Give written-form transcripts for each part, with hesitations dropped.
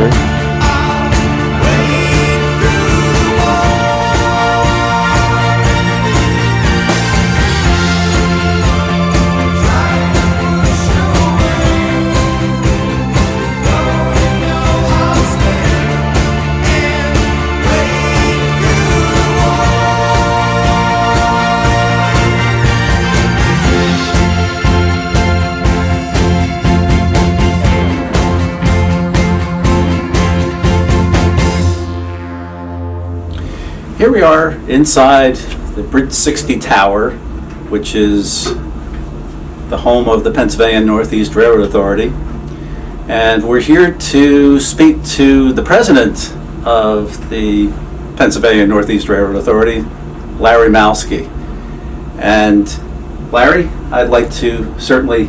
sir. Here we are inside the Bridge 60 Tower, which is the home of the Pennsylvania Northeast Railroad Authority. And we're here to speak to the president of the Pennsylvania Northeast Railroad Authority, Larry Malski. And Larry, I'd like to certainly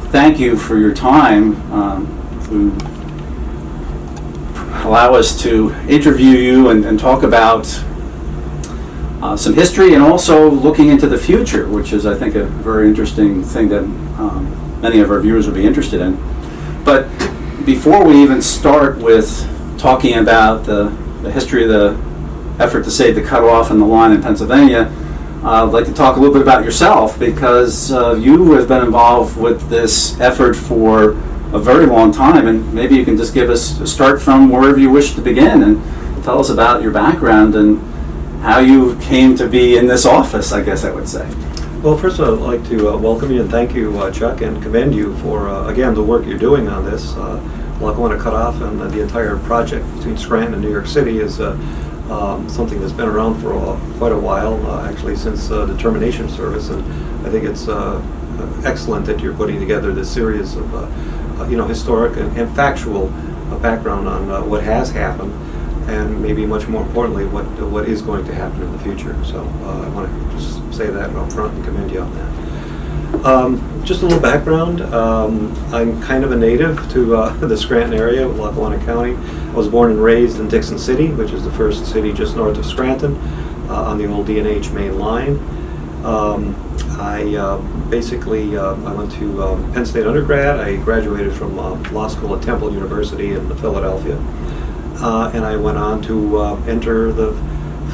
thank you for your time to allow us to interview you and talk about some history and also looking into the future, which is, I think, a very interesting thing that many of our viewers would be interested in. But before we even start with talking about the history of the effort to save the cut-off and the line in Pennsylvania, I'd like to talk a little bit about yourself, because you have been involved with this effort for a very long time, and maybe you can just give us a start from wherever you wish to begin and tell us about your background and how you came to be in this office, I guess I would say. Well, first of all, I'd like to welcome you and thank you, Chuck, and commend you for, again, the work you're doing on this. Lackawanna Cut-Off and the entire project between Scranton and New York City is something that's been around for quite a while, actually since the termination service, and I think it's excellent that you're putting together this series of historic and factual background on what has happened, and maybe much more importantly, what is going to happen in the future. So I want to just say that up front and commend you on that. Just a little background. I'm kind of a native to the Scranton area of Lackawanna County. I was born and raised in Dixon City, which is the first city just north of Scranton on the old D&H main line. I went to Penn State undergrad. I graduated from law school at Temple University in Philadelphia. And I went on to enter the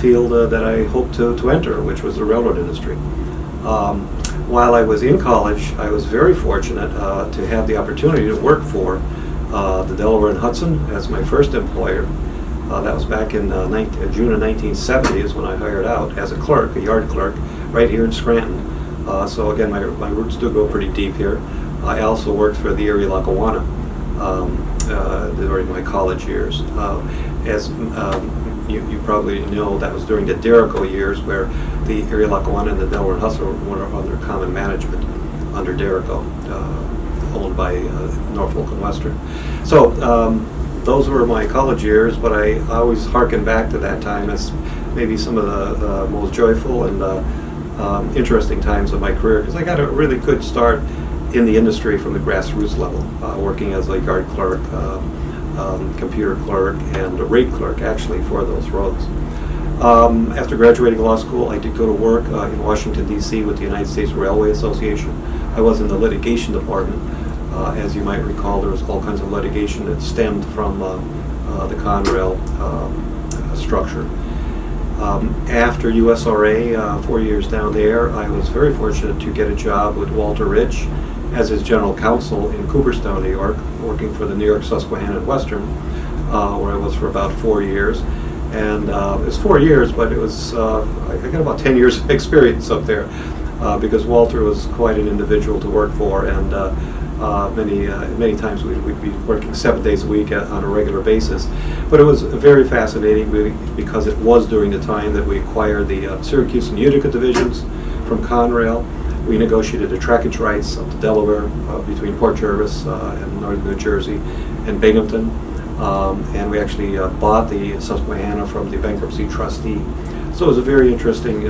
field that I hoped to enter, which was the railroad industry. While I was in college, I was very fortunate to have the opportunity to work for the Delaware and Hudson as my first employer. That was back in June of 1970 is when I hired out as a clerk, a yard clerk, right here in Scranton. So again, my roots do go pretty deep here. I also worked for the Erie Lackawanna during my college years. As you probably know, that was during the Derico years, where the Erie Lackawanna and the Delaware and Hudson were under common management under Derico, owned by Norfolk and Western. So those were my college years, but I always harken back to that time as maybe some of the most joyful and interesting times of my career, because I got a really good start in the industry from the grassroots level, working as a yard clerk, computer clerk, and a rate clerk actually for those roads. After graduating law school, I did go to work in Washington, D.C. with the United States Railway Association. I was in the litigation department. As you might recall, there was all kinds of litigation that stemmed from the Conrail structure. After USRA, 4 years down there, I was very fortunate to get a job with Walter Rich as his general counsel in Cooperstown, New York, working for the New York Susquehanna and Western, where I was for about 4 years. And it was 4 years, but it was I got about 10 years of experience up there, because Walter was quite an individual to work for, and many times we'd be working 7 days a week on a regular basis. But it was very fascinating because it was during the time that we acquired the Syracuse and Utica divisions from Conrail. We negotiated the trackage rights up to Delaware between Port Jervis and northern New Jersey and Binghamton. And we actually bought the Susquehanna from the bankruptcy trustee. So it was a very interesting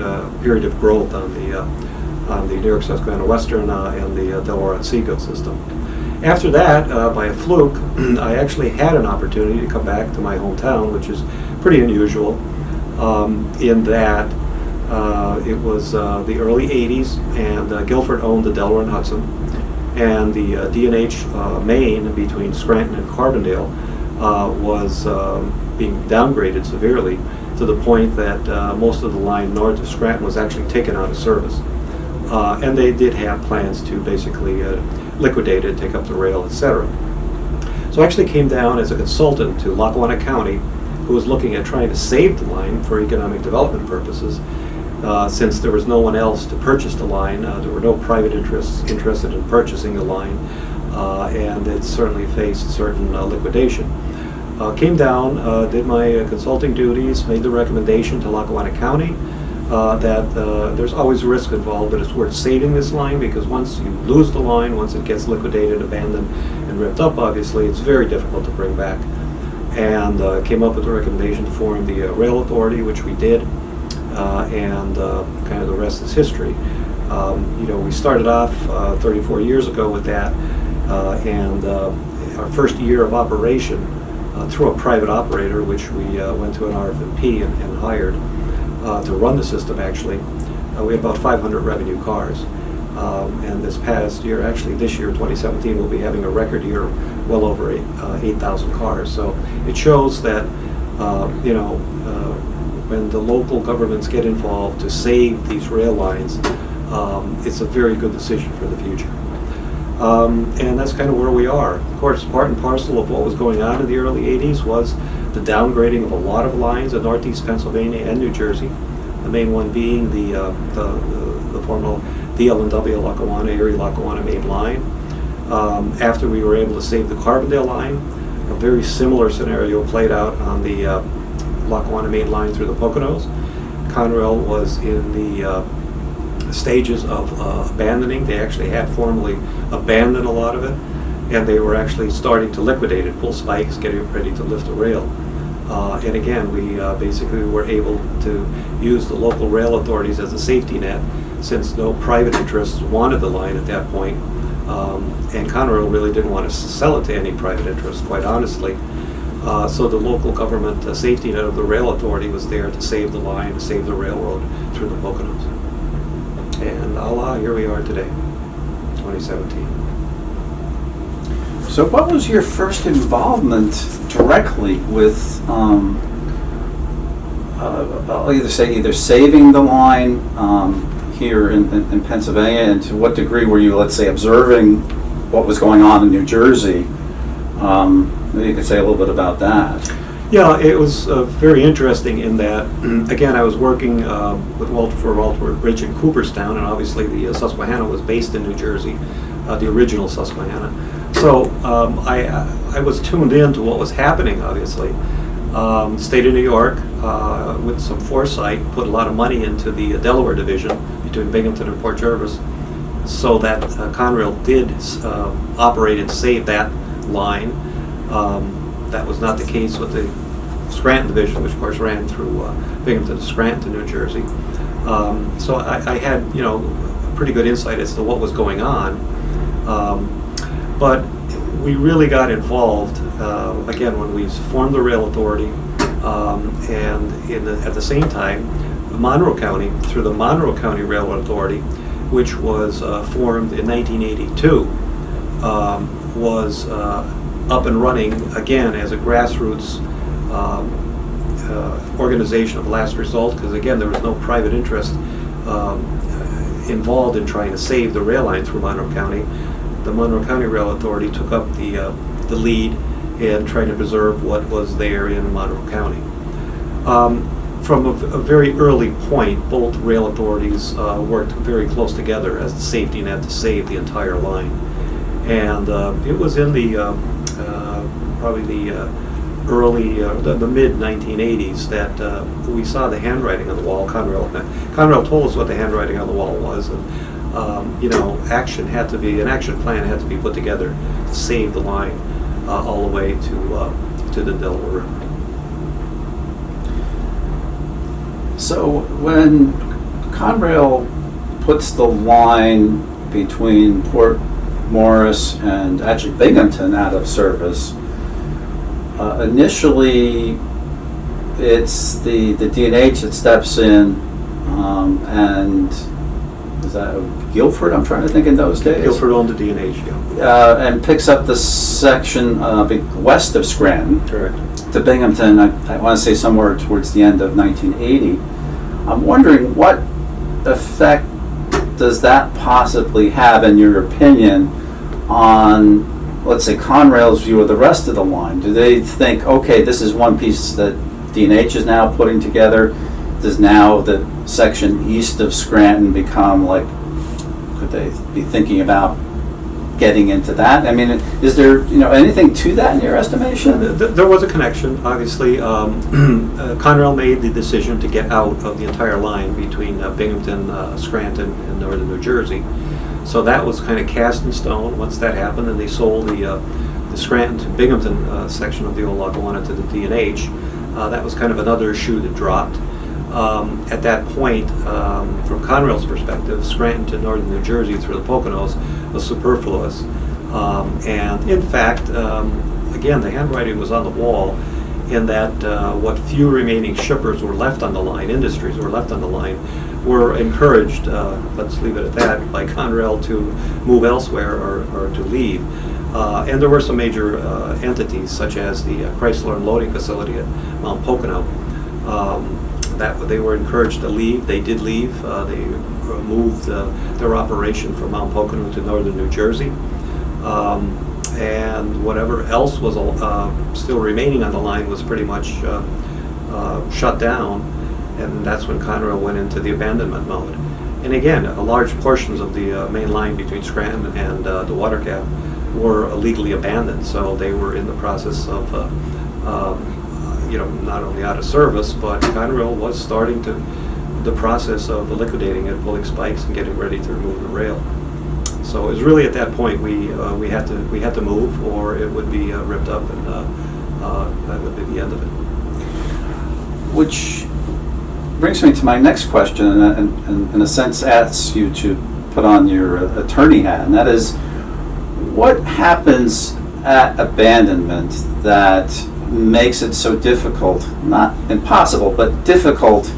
period of growth on the New York Susquehanna Western and the Delaware Otsego system. After that, by a fluke, I actually had an opportunity to come back to my hometown, which is pretty unusual in that it was the early 80s, and Guilford owned the Delaware and Hudson, and the D&H main between Scranton and Carbondale was being downgraded severely to the point that most of the line north of Scranton was actually taken out of service. And they did have plans to basically liquidate it, take up the rail, etc. So I actually came down as a consultant to Lackawanna County, who was looking at trying to save the line for economic development purposes. Since there was no one else to purchase the line, there were no private interests interested in purchasing the line, and it certainly faced certain liquidation. Came down, did my consulting duties, made the recommendation to Lackawanna County that there's always risk involved, but it's worth saving this line, because once you lose the line, once it gets liquidated, abandoned, and ripped up, obviously, it's very difficult to bring back. And came up with a recommendation to form the Rail Authority, which we did, and kind of the rest is history. We started off 34 years ago with that, and our first year of operation through a private operator, which we went to an RFP and hired to run the system. Actually, we had about 500 revenue cars, and this past year, actually this year, 2017, we'll be having a record year, well over 8,000 cars. So it shows that when the local governments get involved to save these rail lines, it's a very good decision for the future. And that's kind of where we are. Of course, part and parcel of what was going on in the early 80s was the downgrading of a lot of lines in northeast Pennsylvania and New Jersey. The main one being the former DL&W Lackawanna, Erie-Lackawanna main line. After we were able to save the Carbondale line, a very similar scenario played out on the Lackawanna main line through the Poconos. Conrail was in the stages of abandoning. They actually had formally abandoned a lot of it, and they were actually starting to liquidate it, pull spikes, getting ready to lift the rail. And again, we basically were able to use the local rail authorities as a safety net, since no private interests wanted the line at that point. And Conrail really didn't want to sell it to any private interests, quite honestly. So the local government safety net of the rail authority was there to save the line, to save the railroad through the Poconos. And here we are today, 2017. So what was your first involvement directly with, I'll either saving the line here in Pennsylvania, and to what degree were you, let's say, observing what was going on in New Jersey? Maybe you could say a little bit about that. Yeah, it was very interesting in that, again, I was working with Walter Bridge in Cooperstown, and obviously the Susquehanna was based in New Jersey, the original Susquehanna. So I was tuned in to what was happening, obviously. State of New York, with some foresight, put a lot of money into the Delaware division between Binghamton and Port Jervis, so that Conrail did operate and save that line. That was not the case with the Scranton division, which of course ran through Binghamton to Scranton, New Jersey. So I had, a pretty good insight as to what was going on. But we really got involved, again, when we formed the Rail Authority, and at the same time, Monroe County, through the Monroe County Railroad Authority, which was formed in 1982, was up and running again as a grassroots organization of last result, because again there was no private interest involved in trying to save the rail line through Monroe County. The Monroe County Rail Authority took up the lead in trying to preserve what was there in Monroe County. From a very early point, both rail authorities worked very close together as the safety net to save the entire line. And it was in the probably the early, the mid-1980s that we saw the handwriting on the wall. Conrail told us what the handwriting on the wall was, and an action plan had to be put together to save the line all the way to the Delaware River. So when Conrail puts the line between Port Morris and actually Binghamton out of service, initially it's the D&H that steps in and Guilford, I'm trying to think in those days. Guilford owned the D&H, yeah. And picks up the section west of Scranton Correct. to Binghamton, I want to say somewhere towards the end of 1980. I'm wondering what effect does that possibly have, in your opinion, on, let's say, Conrail's view of the rest of the line? Do they think, okay, this is one piece that D&H is now putting together? Does now the section east of Scranton become like, could they be thinking about getting into that? I mean, is there anything to that in your estimation? There was a connection, obviously. Conrail made the decision to get out of the entire line between Binghamton, Scranton, and northern New Jersey. So that was kind of cast in stone once that happened, and they sold the Scranton to Binghamton section of the old Lackawanna to the D&H. That was kind of another shoe that dropped. At that point, from Conrail's perspective, Scranton to northern New Jersey through the Poconos was superfluous. And in fact, again, the handwriting was on the wall in that what few remaining shippers were left on the line, industries were left on the line, were encouraged, let's leave it at that, by Conrail to move elsewhere or to leave. And there were some major entities, such as the Chrysler Unloading Facility at Mount Pocono, that they were encouraged to leave. They did leave. They moved their operation from Mount Pocono to northern New Jersey. And whatever else was still remaining on the line was pretty much shut down. And that's when Conrail went into the abandonment mode. And again, large portions of the main line between Scranton and the water cap were illegally abandoned. So they were in the process of not only out of service, but Conrail was starting the process of liquidating it, pulling spikes, and getting ready to remove the rail. So it was really at that point we had to move, or it would be ripped up, and that would be the end of it. Which brings me to my next question, and in a sense asks you to put on your attorney hat, and that is, what happens at abandonment that makes it so difficult, not impossible, but difficult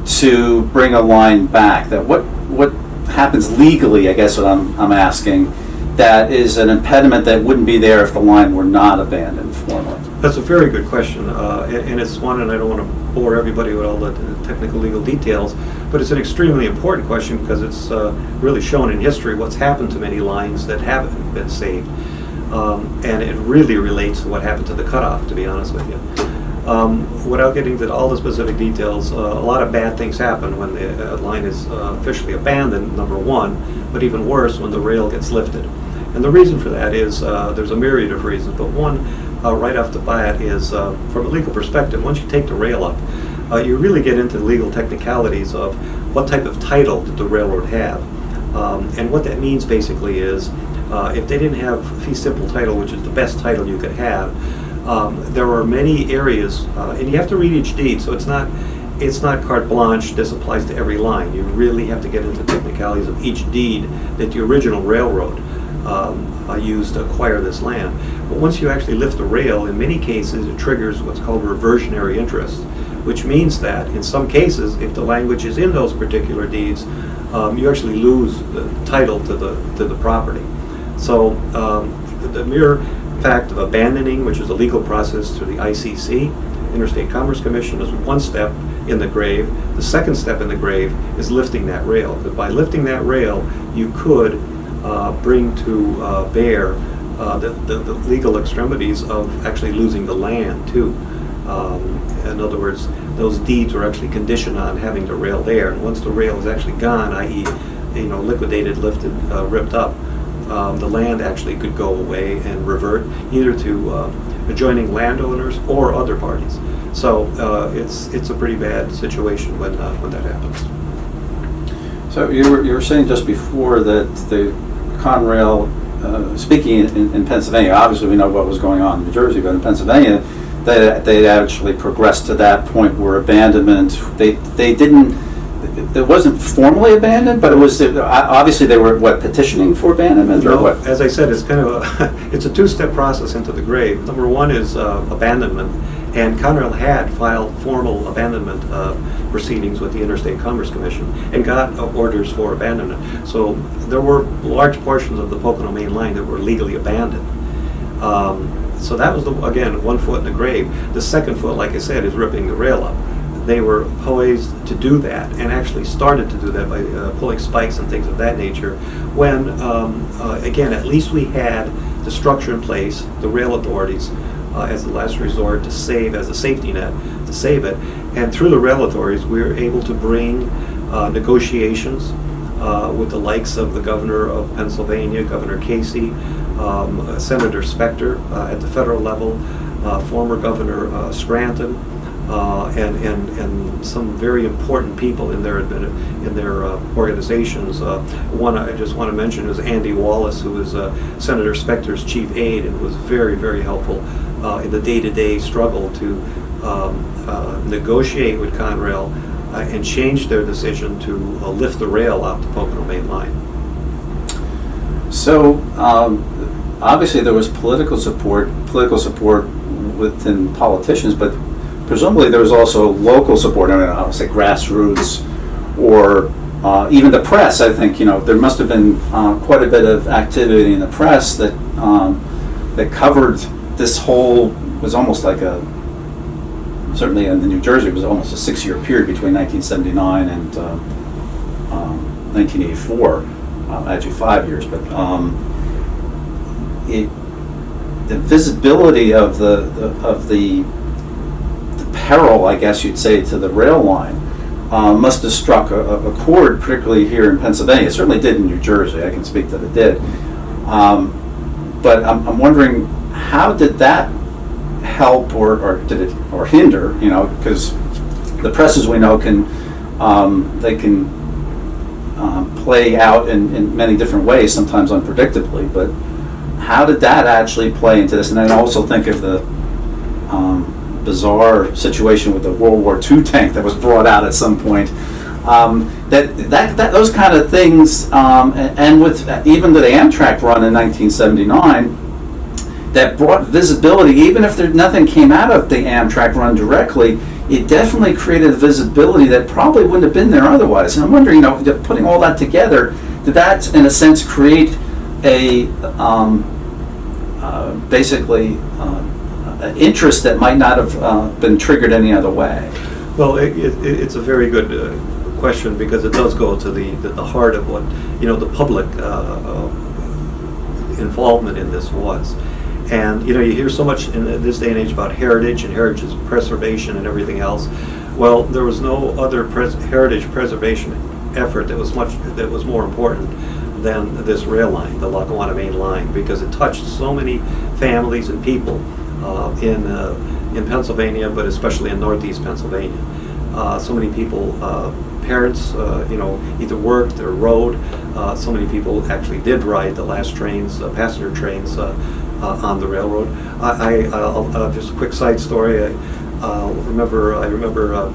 to bring a line back? That what happens legally, I guess what I'm asking, that is an impediment that wouldn't be there if the line were not abandoned formally? That's a very good question, and it's one, and I don't want to bore everybody with all the technical legal details, but it's an extremely important question because it's really shown in history what's happened to many lines that haven't been saved. And it really relates to what happened to the cutoff, to be honest with you. Without getting into all the specific details, a lot of bad things happen when the line is officially abandoned, number one, but even worse when the rail gets lifted. And the reason for that is there's a myriad of reasons, but one right off the bat is from a legal perspective, once you take the rail up, you really get into the legal technicalities of what type of title did the railroad have. And what that means basically is if they didn't have fee simple title, which is the best title you could have, there are many areas, and you have to read each deed, so it's not carte blanche, this applies to every line. You really have to get into technicalities of each deed that the original railroad used to acquire this land. But once you actually lift the rail, in many cases it triggers what's called reversionary interest, which means that in some cases, if the language is in those particular deeds, you actually lose the title to the property. So the mere fact of abandoning, which is a legal process through the ICC, Interstate Commerce Commission, is one step in the grave. The second step in the grave is lifting that rail. But by lifting that rail, you could bring to bear the legal extremities of actually losing the land too. In other words, those deeds were actually conditioned on having the rail there. And once the rail is actually gone, i.e., liquidated, lifted, ripped up, the land actually could go away and revert either to adjoining landowners or other parties. So it's a pretty bad situation when that happens. So you were saying just before that the Conrail, speaking in Pennsylvania, obviously we know what was going on in New Jersey, but in Pennsylvania, they actually progressed to that point where abandonment, they didn't, it wasn't formally abandoned, but it was, obviously they were, petitioning for abandonment, or what? As I said, it's kind of it's a two-step process into the grave. Number one is abandonment, And Conrail had filed formal abandonment proceedings with the Interstate Commerce Commission and got orders for abandonment. So there were large portions of the Pocono Main Line that were legally abandoned. So that was, again, one foot in the grave. The second foot, like I said, is ripping the rail up. They were poised to do that, and actually started to do that by pulling spikes and things of that nature, when, again, at least we had the structure in place, the rail authorities, as the last resort to save, as a safety net, to save it. And through the rail authorities, we were able to bring negotiations with the likes of the governor of Pennsylvania, Governor Casey, Senator Specter at the federal level, former Governor Scranton, and some very important people in their organizations. One I just want to mention is Andy Wallace, who was Senator Specter's chief aide and was very, very helpful in the day-to-day struggle to negotiate with Conrail and change their decision to lift the rail off the Pocono Main Line. So obviously there was political support within politicians, but presumably there was also local support. I mean, I would say grassroots, or even the press. I think there must have been quite a bit of activity in the press that that covered this whole. Was almost like certainly in New Jersey, it was almost a 6-year period between 1979 and 1984. Actually 5 years, but the visibility of the peril, I guess you'd say, to the rail line must have struck a chord, particularly here in Pennsylvania. It certainly did in New Jersey. I can speak that it did. But I'm wondering, how did that help or did it or hinder? Because the press, as we know, can play out in many different ways, sometimes unpredictably. But how did that actually play into this? And then also think of the bizarre situation with the World War II tank that was brought out at some point. That those kind of things, and with even the Amtrak run in 1979, that brought visibility. Even if nothing came out of the Amtrak run directly, it definitely created a visibility that probably wouldn't have been there otherwise. And I'm wondering, putting all that together, did that, in a sense, create a basically interest that might not have been triggered any other way? Well, it's a very good question, because it does go to the heart of what the public involvement in this was. And you hear so much in this day and age about heritage and heritage preservation and everything else. Well, there was no other heritage preservation effort that was more important than this rail line, the Lackawanna Main Line, because it touched so many families and people in Pennsylvania, but especially in Northeast Pennsylvania. So many people, parents, either worked or rode. So many people actually did ride the last trains, passenger trains, on the railroad. I'll just a quick side story. I remember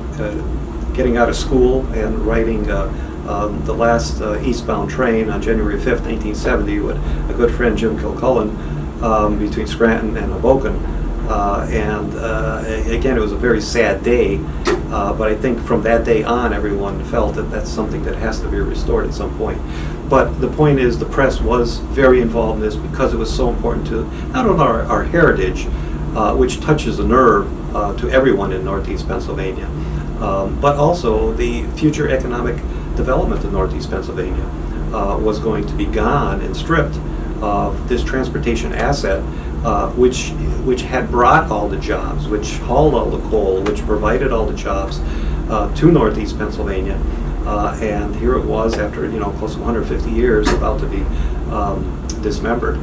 getting out of school and riding the last eastbound train on January 5th, 1970, with a good friend, Jim Kilcullen, between Scranton and Hoboken. And again, it was a very sad day, but I think from that day on, everyone felt that that's something that has to be restored at some point. But the point is, the press was very involved in this because it was so important to not only our heritage, which touches a nerve to everyone in Northeast Pennsylvania, but also the future economic development of Northeast Pennsylvania was going to be gone and stripped of this transportation asset, which had brought all the jobs, which hauled all the coal, which provided all the jobs to Northeast Pennsylvania. And here it was, after close to 150 years, about to be dismembered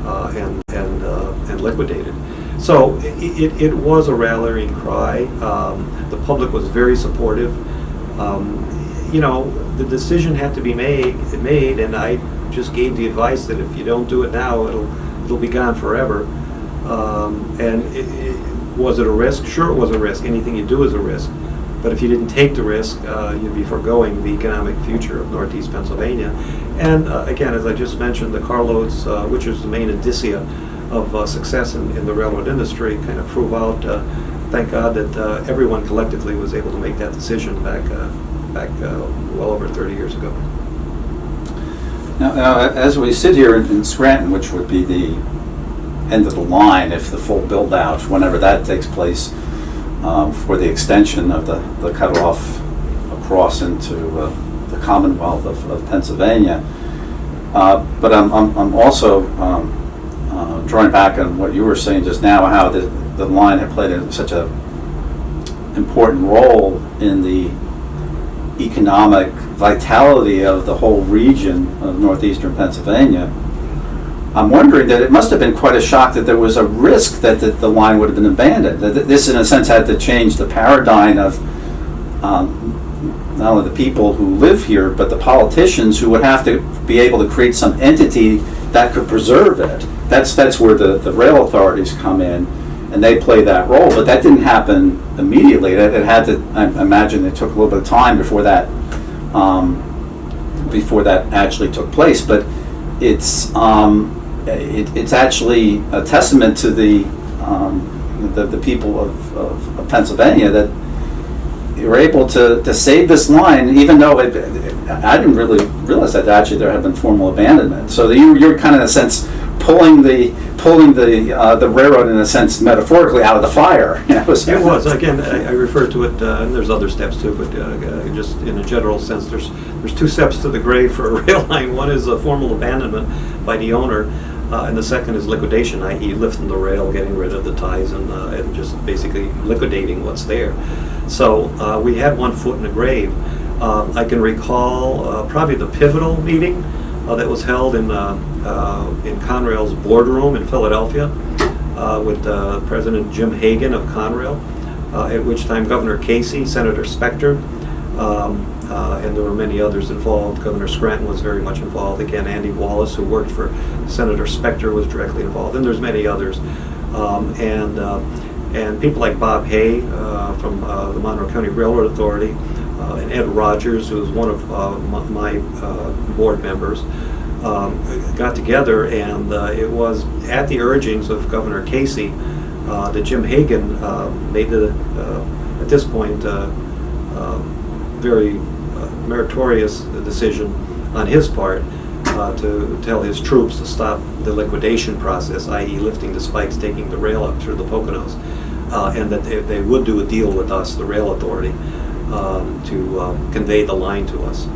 and liquidated. So it was a rallying cry. The public was very supportive. The decision had to be made, and I just gave the advice that if you don't do it now, it'll be gone forever. And was it a risk? Sure, it was a risk. Anything you do is a risk. But if you didn't take the risk, you'd be foregoing the economic future of Northeast Pennsylvania. And again, as I just mentioned, the carloads, which is the main indicia of success in the railroad industry, kind of prove out thank God that everyone collectively was able to make that decision back well over 30 years ago. Now, as we sit here in Scranton, which would be the end of the line if the full build-out, whenever that takes place, for the extension of the cutoff across into the Commonwealth of Pennsylvania. But I'm also drawing back on what you were saying just now, how the line had played such a important role in the economic vitality of the whole region of northeastern Pennsylvania. I'm wondering that it must have been quite a shock that there was a risk that the line would have been abandoned. That this, in a sense, had to change the paradigm of not only the people who live here, but the politicians who would have to be able to create some entity that could preserve it. That's where the rail authorities come in, and they play that role. But that didn't happen immediately. It had to. I imagine it took a little bit of time before that actually took place. But it's actually a testament to the people of Pennsylvania that you were able to save this line, even though I didn't really realize that actually there had been formal abandonment. So you're kind of, in a sense, pulling the railroad, in a sense, metaphorically out of the fire. It was again. I refer to it, and there's other steps too, but just in a general sense, there's two steps to the grave for a rail line. One is a formal abandonment by the owner, and the second is liquidation, i.e., lifting the rail, getting rid of the ties, and just basically liquidating what's there. So we had one foot in the grave. I can recall probably the pivotal meeting that was held in Conrail's boardroom in Philadelphia with President Jim Hagan of Conrail, at which time Governor Casey, Senator Specter, and there were many others involved. Governor Scranton was very much involved. Again, Andy Wallace, who worked for Senator Specter, was directly involved, and there's many others. And people like Bob Hay from the Monroe County Railroad Authority, and Ed Rogers, who was one of my board members, got together, and it was at the urgings of Governor Casey that Jim Hagan made at this point, very meritorious decision on his part to tell his troops to stop the liquidation process, i.e. lifting the spikes, taking the rail up through the Poconos, and that they would do a deal with us, the rail authority, to convey the line to us.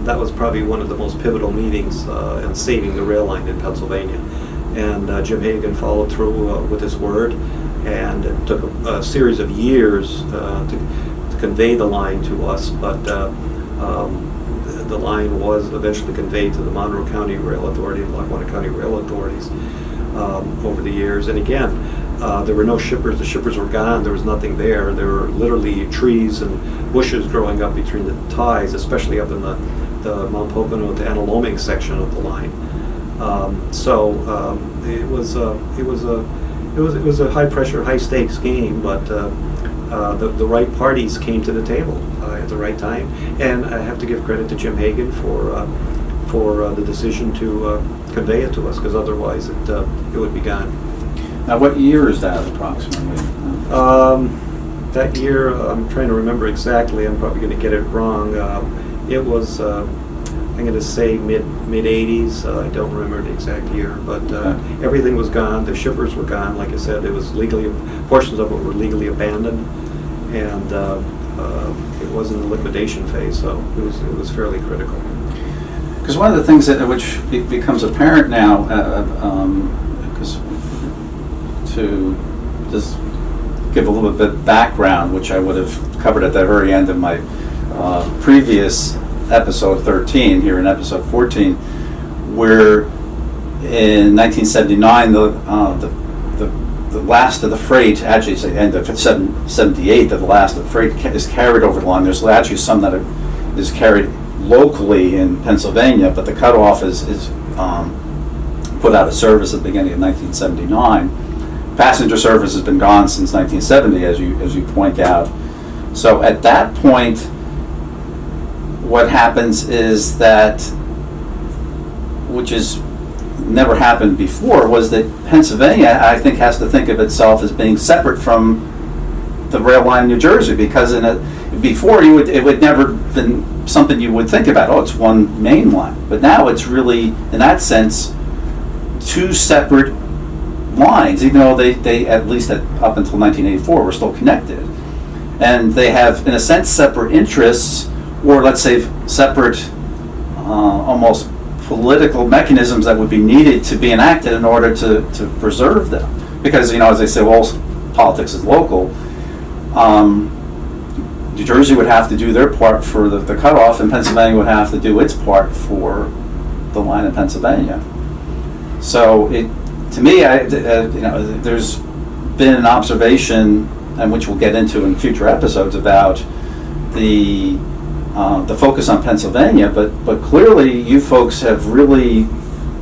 That was probably one of the most pivotal meetings in saving the rail line in Pennsylvania. And Jim Hagan followed through with his word, and it took a series of years to convey the line to us, but the line was eventually conveyed to the Monroe County Rail Authority and Lackawanna County Rail Authorities over the years. And again, there were no shippers. The shippers were gone. There was nothing there. There were literally trees and bushes growing up between the ties, especially up in the Mount Pocono to Analoming section of the line. It was a high pressure, high stakes game, but the right parties came to the table at the right time, and I have to give credit to Jim Hagan for the decision to convey it to us, because otherwise it would be gone. Now, what year is that approximately? That year, I'm trying to remember exactly. I'm probably going to get it wrong. It was, I'm going to say mid 80s. I don't remember the exact year, but everything was gone. The shippers were gone. Like I said, it was portions of it were legally abandoned, and it was in the liquidation phase, so it was fairly critical. Because one of the things which becomes apparent now, because to just give a little bit of background, which I would have covered at the very end of my previous episode 13, here in episode 14, where in 1979 the last of the freight, actually it's the end of 78, that the last of the freight is carried over the line. There's actually some that is carried locally in Pennsylvania, but the cutoff is put out of service at the beginning of 1979. Passenger service has been gone since 1970, as you point out. So at that point, what happens is that, which is never happened before, was that Pennsylvania, I think, has to think of itself as being separate from the rail line in New Jersey, because before it would never been something you would think about. Oh, it's one main line, but now it's really, in that sense, two separate lines, even though they at least up until 1984 were still connected, and they have, in a sense, separate interests, or let's say separate, almost political mechanisms that would be needed to be enacted in order to preserve them. Because, as they say, well, politics is local. New Jersey would have to do their part for the cutoff, and Pennsylvania would have to do its part for the line in Pennsylvania. So, to me, there's been an observation, and which we'll get into in future episodes, about the focus on Pennsylvania, but clearly you folks have really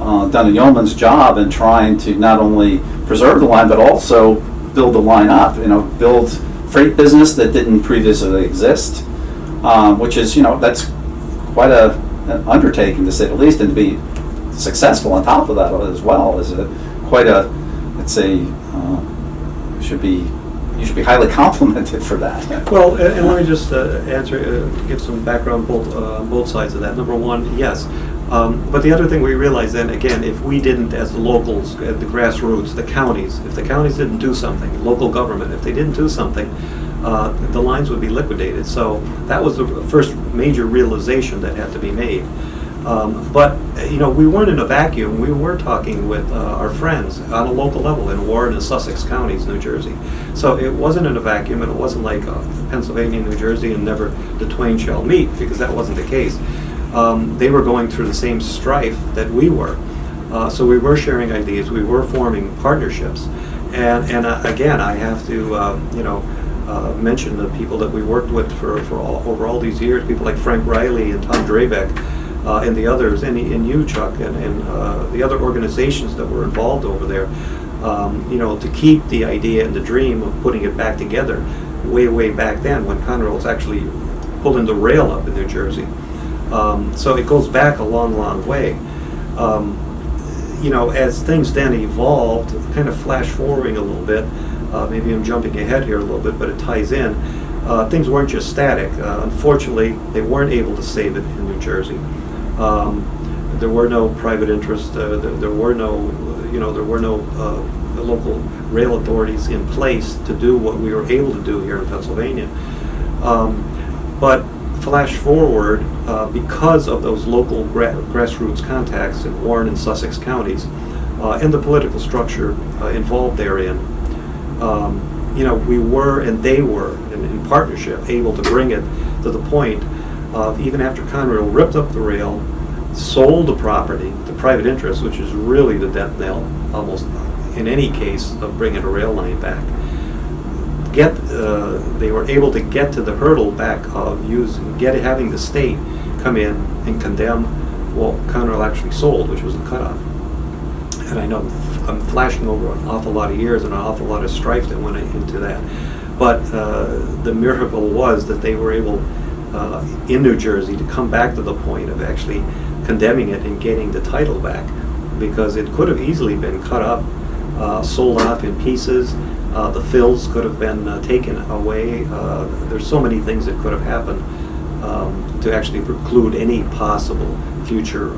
done a yeoman's job in trying to not only preserve the line, but also build the line up, build freight business that didn't previously exist, which is, that's quite an undertaking, to say the least, and to be successful on top of that as well is quite a, let's say, you should be highly complimented for that. Well, and let me just give some background on both sides of that. Number one, yes. But the other thing we realized then, again, if we didn't, as the locals, at the grassroots, the counties, if the counties didn't do something, local government, if they didn't do something, the lines would be liquidated. So that was the first major realization that had to be made. But we weren't in a vacuum. We were talking with our friends on a local level in Warren and Sussex counties, New Jersey. So it wasn't in a vacuum, and it wasn't like Pennsylvania, New Jersey, and never the twain shall meet, because that wasn't the case. They were going through the same strife that we were. So we were sharing ideas. We were forming partnerships. And again, I have to mention the people that we worked with over all these years, people like Frank Riley and Tom Drabeck, and the others, and you, Chuck, and the other organizations that were involved over there, to keep the idea and the dream of putting it back together way back then when Conrail was actually pulling the rail up in New Jersey. So it goes back a long way. As things then evolved, kind of flash forwarding a little bit, maybe I'm jumping ahead here a little bit, but it ties in. Things weren't just static. Unfortunately, they weren't able to save it in New Jersey. There were no private interests. There were no local rail authorities in place to do what we were able to do here in Pennsylvania. But flash forward, because of those local grassroots contacts in Warren and Sussex counties, and the political structure involved therein, we were and they were in partnership able to bring it to the point of, even after Conrail ripped up the rail, sold the property to private interests, which is really the death knell almost in any case of bringing a rail line back. They were able to get to the hurdle back of having the state come in and condemn what Conrail actually sold, which was the cutoff. And I know I'm flashing over an awful lot of years and an awful lot of strife that went into that. But the miracle was that they were able, in New Jersey, to come back to the point of actually condemning it and getting the title back, because it could have easily been cut up, sold off in pieces. The fills could have been taken away. There's so many things that could have happened to actually preclude any possible future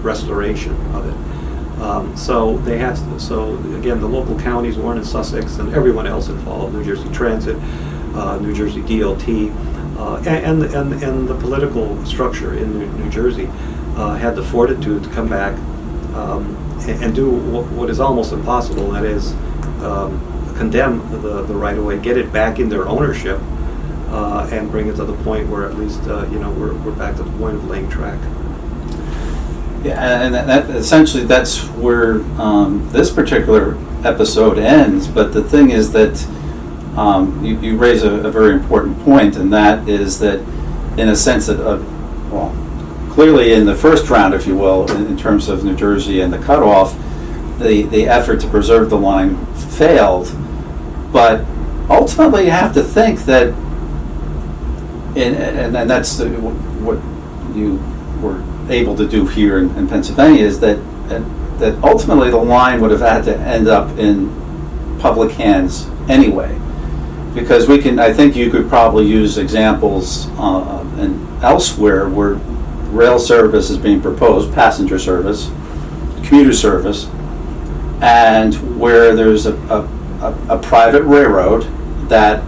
restoration of it. So again, the local counties, Warren and Sussex, and everyone else involved, New Jersey Transit, New Jersey DOT, and the political structure in New Jersey had the fortitude to come back and do what is almost impossible, and that is condemn the right-of-way, get it back in their ownership, and bring it to the point where at least we're back to the point of laying track. Yeah, and that essentially that's where this particular episode ends. But the thing is that you raise a very important point, and that is that, in a sense, that clearly in the first round, if you will, in terms of New Jersey and the cutoff, the effort to preserve the line failed. But ultimately, you have to think that, and that's what you were able to do here in Pennsylvania, is that ultimately the line would have had to end up in public hands anyway. Because I think you could probably use examples and elsewhere where rail service is being proposed, passenger service, commuter service, and where there's a private railroad that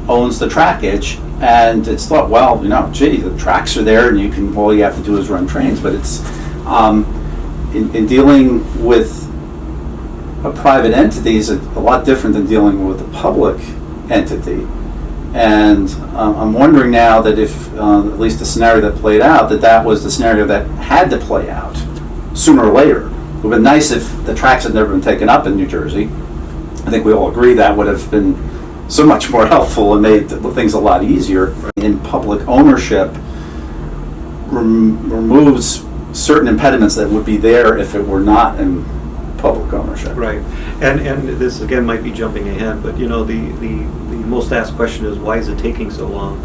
owns the trackage, and it's thought, well, gee, the tracks are there, and all you have to do is run trains. But it's in dealing with a private entity is a lot different than dealing with a public entity. And I'm wondering now that if at least the scenario that played out, that was the scenario that had to play out sooner or later. It would have been nice if the tracks had never been taken up in New Jersey. I think we all agree that would have been so much more helpful and made things a lot easier. In public ownership removes certain impediments that would be there if it were not in public ownership. Right, and this again might be jumping ahead, but the most asked question is, why is it taking so long?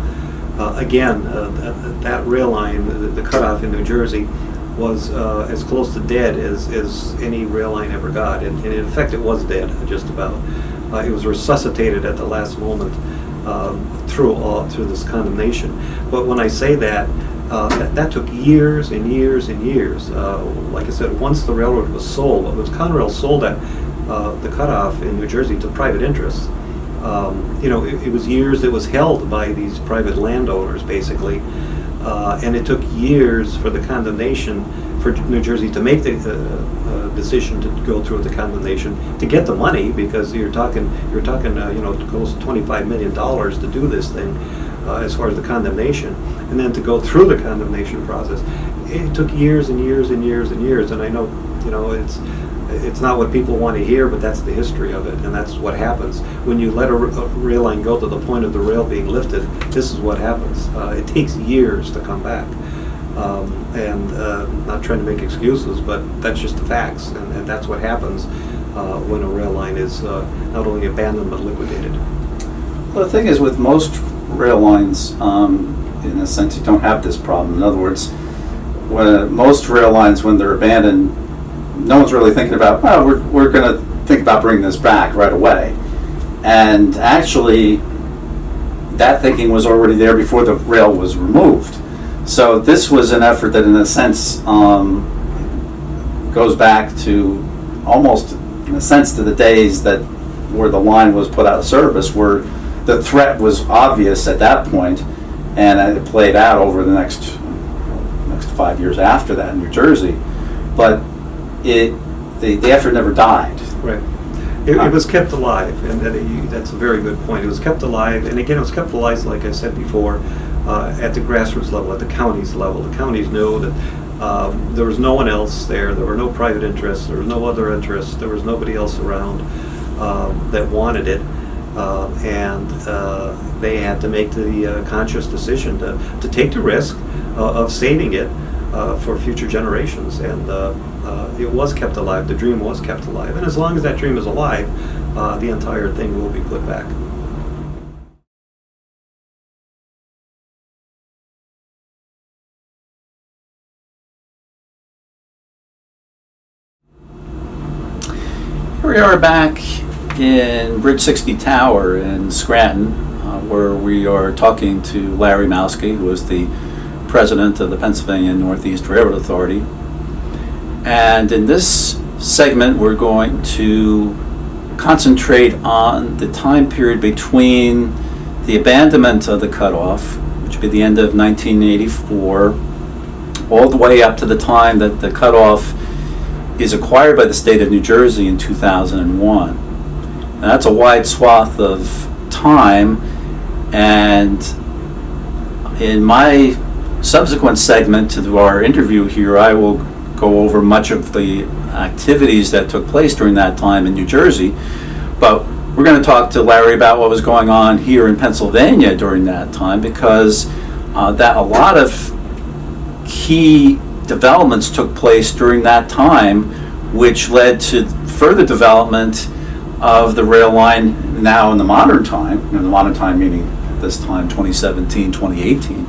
That rail line, the cutoff in New Jersey, was as close to dead as any rail line ever got, and in fact it was dead, just about. It was resuscitated at the last moment through this condemnation. But when I say that, that took years and years and years. Like I said, once the railroad was sold, Conrail sold the cutoff in New Jersey to private interests. It was years it was held by these private landowners, basically. And it took years for the condemnation for New Jersey to make the decision to go through the condemnation to get the money, because you're talking close to $25 million to do this thing as far as the condemnation, and then to go through the condemnation process. It took years and years and years and years, and I know it's not what people want to hear, but that's the history of it, and that's what happens when you let a rail line go to the point of the rail being lifted. This is what happens. It takes years to come back, and not trying to make excuses, but that's just the facts, and that's what happens when a rail line is not only abandoned but liquidated. Well, the thing is, with most rail lines, in a sense, you don't have this problem. In other words, most rail lines, when they're abandoned, no one's really thinking about, well, we're going to think about bringing this back right away. And actually, that thinking was already there before the rail was removed. So this was an effort that, in a sense, goes back to almost, in a sense, to the days where the line was put out of service, where the threat was obvious at that point, and it played out over the next 5 years after that in New Jersey. But the effort never died. Right. It was kept alive, and that's a very good point. It was kept alive, and again, it was kept alive, like I said before, at the grassroots level, at the county's level. The counties knew that there was no one else there. There were no private interests. There was no other interests. There was nobody else around that wanted it, and they had to make the conscious decision to take the risk of saving it for future generations, and it was kept alive. The dream was kept alive, and as long as that dream is alive, the entire thing will be put back. Here we are back in Bridge 60 Tower in Scranton, where we are talking to Larry Malski, who is the president of the Pennsylvania Northeast Railroad Authority. And in this segment, we're going to concentrate on the time period between the abandonment of the cutoff, which would be the end of 1984, all the way up to the time that the cutoff is acquired by the state of New Jersey in 2001. Now, that's a wide swath of time, and in my subsequent segment to our interview here, I will go over much of the activities that took place during that time in New Jersey, but we're going to talk to Larry about what was going on here in Pennsylvania during that time, because that a lot of key developments took place during that time, which led to further development of the rail line now in the modern time, the modern time meaning at this time 2017, 2018,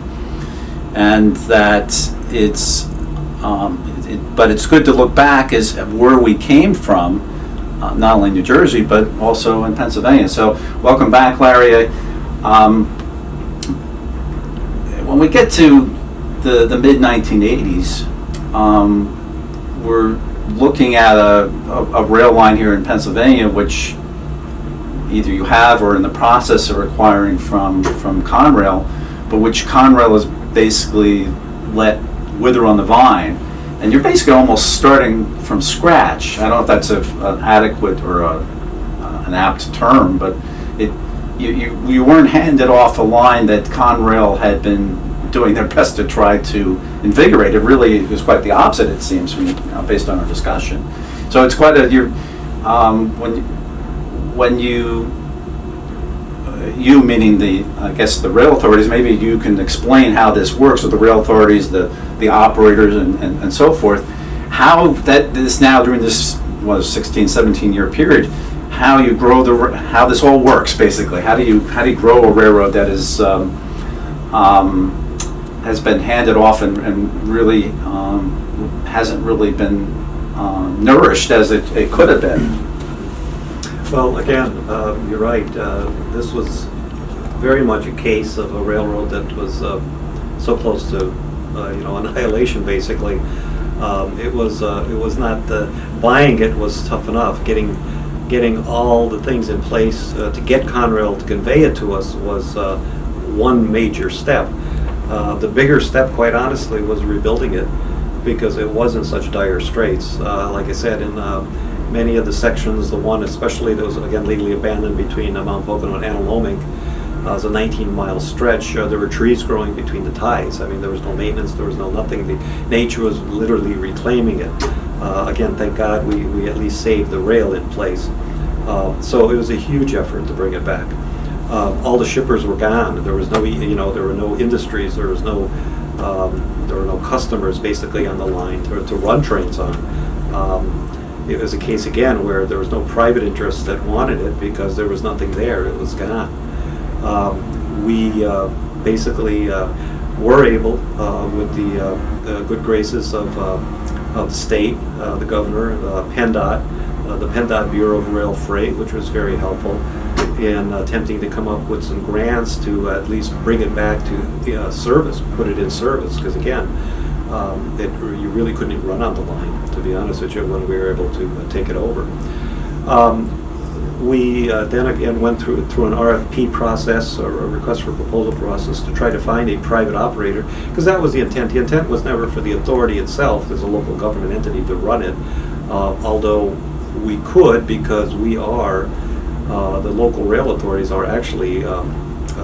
and that but it's good to look back as where we came from not only New Jersey, but also in Pennsylvania. So welcome back, Larry. When we get to the mid-1980s, we're looking at a rail line here in Pennsylvania, which either you have or in the process of acquiring from Conrail, but which Conrail has basically let wither on the vine. And you're basically almost starting from scratch. I don't know if that's an adequate or an apt term, but you weren't handed off a line that Conrail had been doing their best to try to invigorate. It really was quite the opposite, it seems, based on our discussion. So it's quite when you meaning the rail authorities, maybe you can explain how this works with the rail authorities, the operators, and so forth. How this now during this 16, 17-year period, how you grow how this all works basically. How do you grow a railroad that is has been handed off and really hasn't really been nourished as it could have been? Well, again, you're right. This was very much a case of a railroad that was so close to, annihilation. Basically, it was not buying it was tough enough. Getting all the things in place to get Conrail to convey it to us was one major step. The bigger step, quite honestly, was rebuilding it, because it was in such dire straits. Like I said, in many of the sections, the one especially that was again legally abandoned between Mount Pocono and Analomink, was a 19-mile stretch. There were trees growing between the ties. I mean, there was no maintenance, there was no nothing. The nature was literally reclaiming it. Again, thank God we at least saved the rail in place. So it was a huge effort to bring it back. All the shippers were gone. There was no, there were no industries. There were no customers basically on the line to run trains on. It was a case again where there was no private interest that wanted it because there was nothing there. It was gone. We basically were able, with the good graces of the state, the governor, PennDOT, the PennDOT Bureau of Rail Freight, which was very helpful in attempting to come up with some grants to at least bring it back to service, put it in service, because again, you really couldn't run on the line, to be honest with you, when we were able to take it over. We then again went through an RFP process, or a request for proposal process, to try to find a private operator, because that was the intent. The intent was never for the authority itself as a local government entity to run it, although we could, because we are, the local rail authorities are actually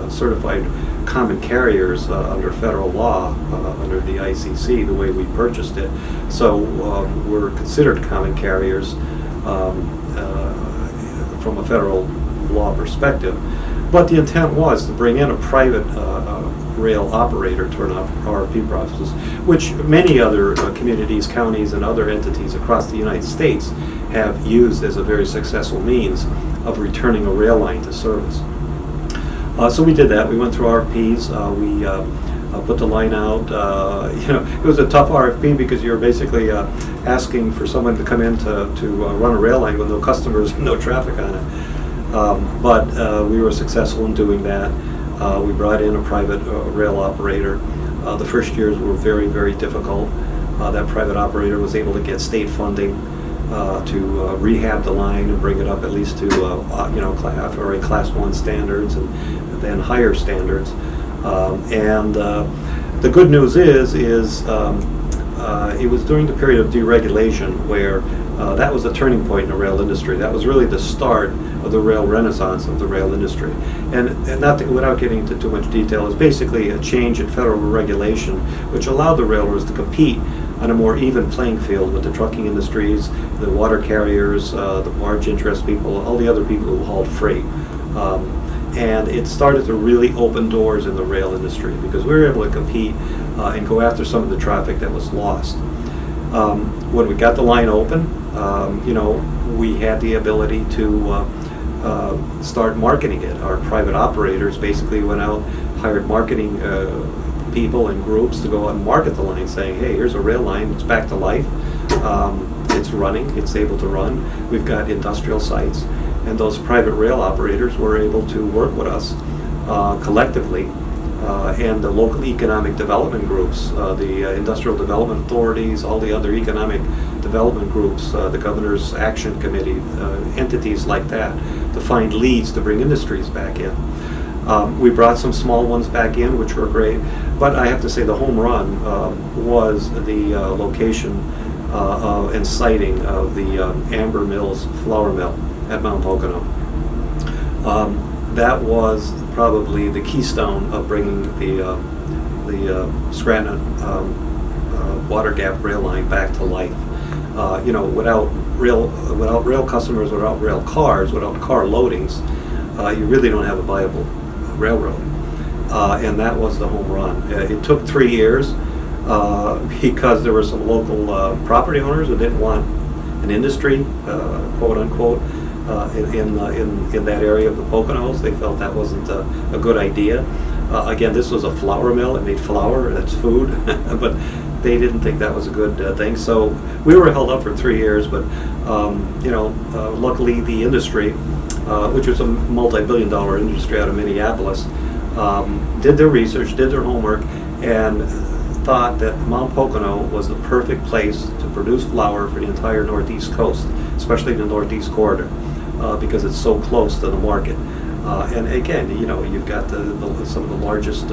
certified common carriers under federal law, under the ICC, the way we purchased it. So we're considered common carriers from a federal law perspective. But the intent was to bring in a private rail operator to an RFP process, which many other communities, counties, and other entities across the United States have used as a very successful means of returning a rail line to service. So we did that. We went through RFPs. We put the line out. It was a tough RFP because you're basically asking for someone to come in to run a rail line with no customers, no traffic on it. But we were successful in doing that. We brought in a private rail operator. The first years were very, very difficult. That private operator was able to get state funding to rehab the line and bring it up at least to Class 1 standards and then higher standards. And the good news is it was during the period of deregulation where that was a turning point in the rail industry. That was really the start of the rail renaissance of the rail industry. And not without getting into too much detail, it's basically a change in federal regulation which allowed the railroads to compete on a more even playing field with the trucking industries, the water carriers, the barge interest people, all the other people who hauled freight. And it started to really open doors in the rail industry because we were able to compete and go after some of the traffic that was lost. When we got the line open, we had the ability to start marketing it. Our private operators basically went out, hired marketing people and groups to go out and market the line, saying, hey, here's a rail line, it's back to life. It's running. It's able to run. We've got industrial sites, and those private rail operators were able to work with us collectively, and the local economic development groups, the industrial development authorities, all the other economic development groups, the Governor's Action Committee, entities like that, to find leads to bring industries back in. We brought some small ones back in, which were great, but I have to say the home run was the location and siting of the Amber Mills flour mill at Mount Pocono. That was probably the keystone of bringing the Scranton Water Gap rail line back to life. Without rail customers, without rail cars, without car loadings, you really don't have a viable railroad. And that was the home run. It took 3 years because there were some local property owners who didn't want an industry, quote unquote, in that area of the Poconos. They felt that wasn't a good idea. Again, this was a flour mill. It made flour. That's food. But they didn't think that was a good thing. So we were held up for 3 years. But luckily, the industry, which was a multi-billion-dollar industry out of Minneapolis, did their research, did their homework, and thought that Mount Pocono was the perfect place to produce flour for the entire Northeast coast, especially the Northeast corridor, because it's so close to the market. And again, you've got some of the largest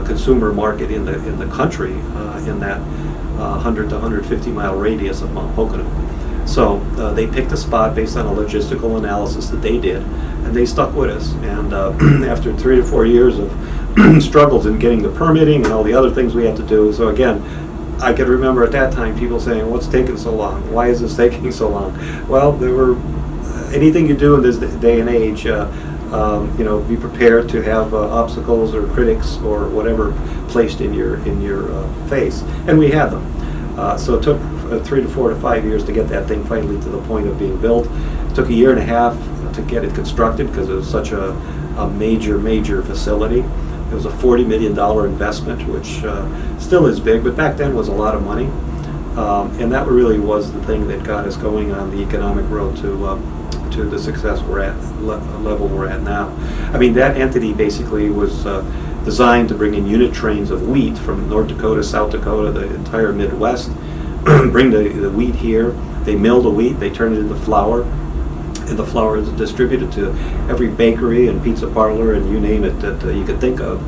consumer market in the country in that 100 to 150 mile radius of Mount Pocono. So they picked a spot based on a logistical analysis that they did, and they stuck with us. And after 3 to 4 years of struggles in getting the permitting and all the other things we had to do, so again, I could remember at that time people saying, "What's taking so long? Why is this taking so long?" Well, there were anything you do in this day and age, be prepared to have obstacles or critics or whatever placed in your face, and we had them. So it took 3 to 4 to 5 years to get that thing finally to the point of being built. It took a year and a half to get it constructed because it was such a major facility. It was a $40 million investment, which still is big, but back then was a lot of money. And that really was the thing that got us going on the economic road to the success level we're at now. I mean, that entity basically was designed to bring in unit trains of wheat from North Dakota, South Dakota, the entire Midwest, bring the wheat here. They mill the wheat, they turn it into flour, and the flour is distributed to every bakery and pizza parlor and you name it that you could think of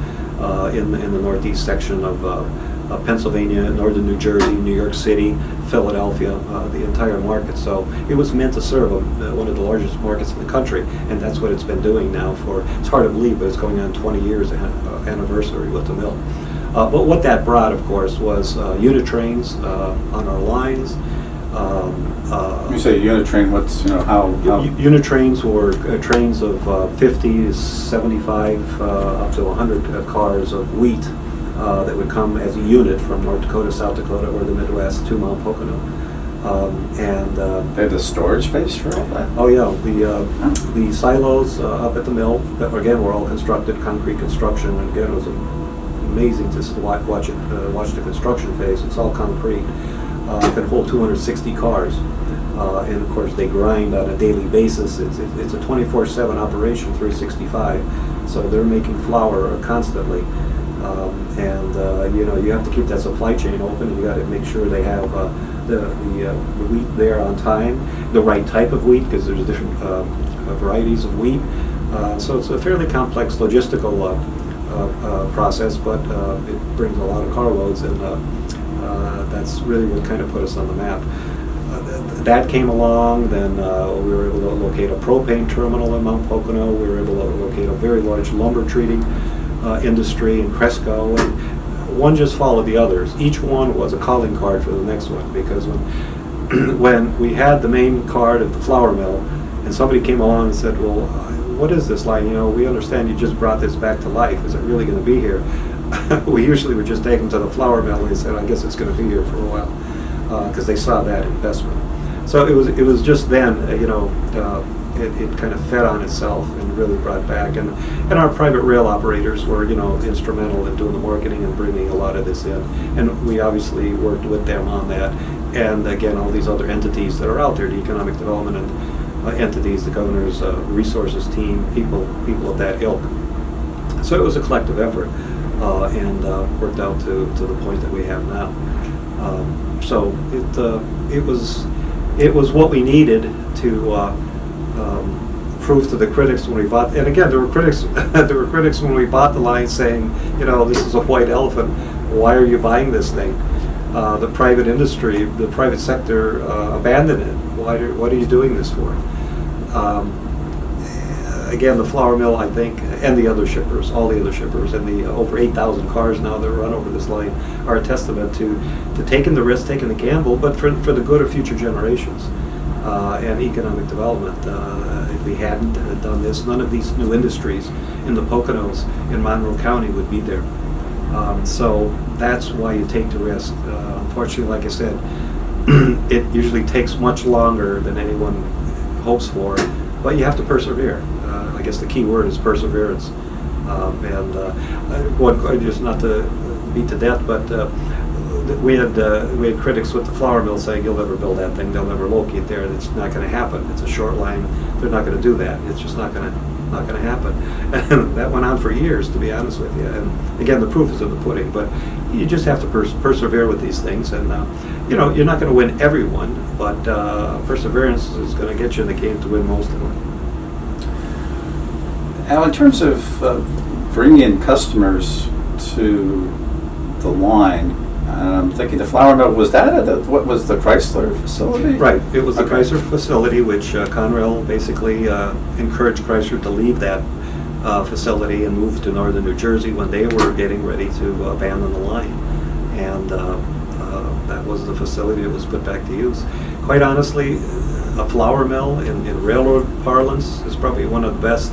in the Northeast section of Pennsylvania, Northern New Jersey, New York City, Philadelphia, the entire market. So it was meant to serve one of the largest markets in the country, and that's what it's been doing now for, it's hard to believe, but it's going on 20 years anniversary with the mill. But what that brought, of course, was unit trains on our lines. You say unit train, what's, how? Unit trains were trains of 50, 75, up to 100 cars of wheat that would come as a unit from North Dakota, South Dakota, or the Midwest to Mount Pocono. They had the storage space for all that? Oh yeah, the silos up at the mill, that again were all constructed, concrete construction, and again it was amazing to watch the construction phase. It's all concrete. It can hold 260 cars, and of course they grind on a daily basis. It's a 24/7 operation, 365. So they're making flour constantly, and you have to keep that supply chain open. And you got to make sure they have the wheat there on time, the right type of wheat, because there's different varieties of wheat. So it's a fairly complex logistical process, but it brings a lot of carloads, and that's really what kind of put us on the map. That came along, then we were able to locate a propane terminal in Mount Pocono. We were able to locate a very large lumber treating industry in Cresco, and one just followed the others. Each one was a calling card for the next one, because when we had the main card at the flour mill, and somebody came along and said, "Well, what is this line? We understand you just brought this back to life. Is it really going to be here?" We usually would just take them to the flour mill and they said, "I guess it's going to be here for a while," because they saw that investment. So it was just then, it kind of fed on itself and really brought back. And our private rail operators were, instrumental in doing the marketing and bringing a lot of this in. And we obviously worked with them on that. and again, all these other entities that are out there, the economic development and entities, the governor's resources team, people of that ilk. So it was a collective effort, and worked out to the point that we have now. So it was what we needed to prove to the critics when we bought. And again, there were critics when we bought the line saying, this is a white elephant. Why are you buying this thing? The private industry, the private sector abandoned it. What are you doing this for? Again, the flour mill, I think, and the other shippers, all the other shippers, and the over 8,000 cars now that run over this line are a testament to taking the risk, taking the gamble, but for the good of future generations and economic development. If we hadn't done this, none of these new industries in the Poconos in Monroe County would be there. So that's why you take the risk. Unfortunately, like I said, it usually takes much longer than anyone hopes for, but you have to persevere. I guess the key word is perseverance. Just not to beat to death, but we had critics with the flour mill saying, "You'll never build that thing. They'll never locate there. It's not going to happen. It's a short line. They're not going to do that. It's just not going to happen." And that went on for years, to be honest with you. And again, the proof is in the pudding. But you just have to persevere with these things. And you're not going to win every one, but perseverance is going to get you in the game to win most of them. Now, in terms of bringing in customers to the line, I'm thinking the flour mill, was that what was the Chrysler facility? Right. It was the Chrysler facility, which Conrail basically encouraged Chrysler to leave that facility and move to northern New Jersey when they were getting ready to abandon the line. And that was the facility that was put back to use. Quite honestly, a flour mill in railroad parlance is probably one of the best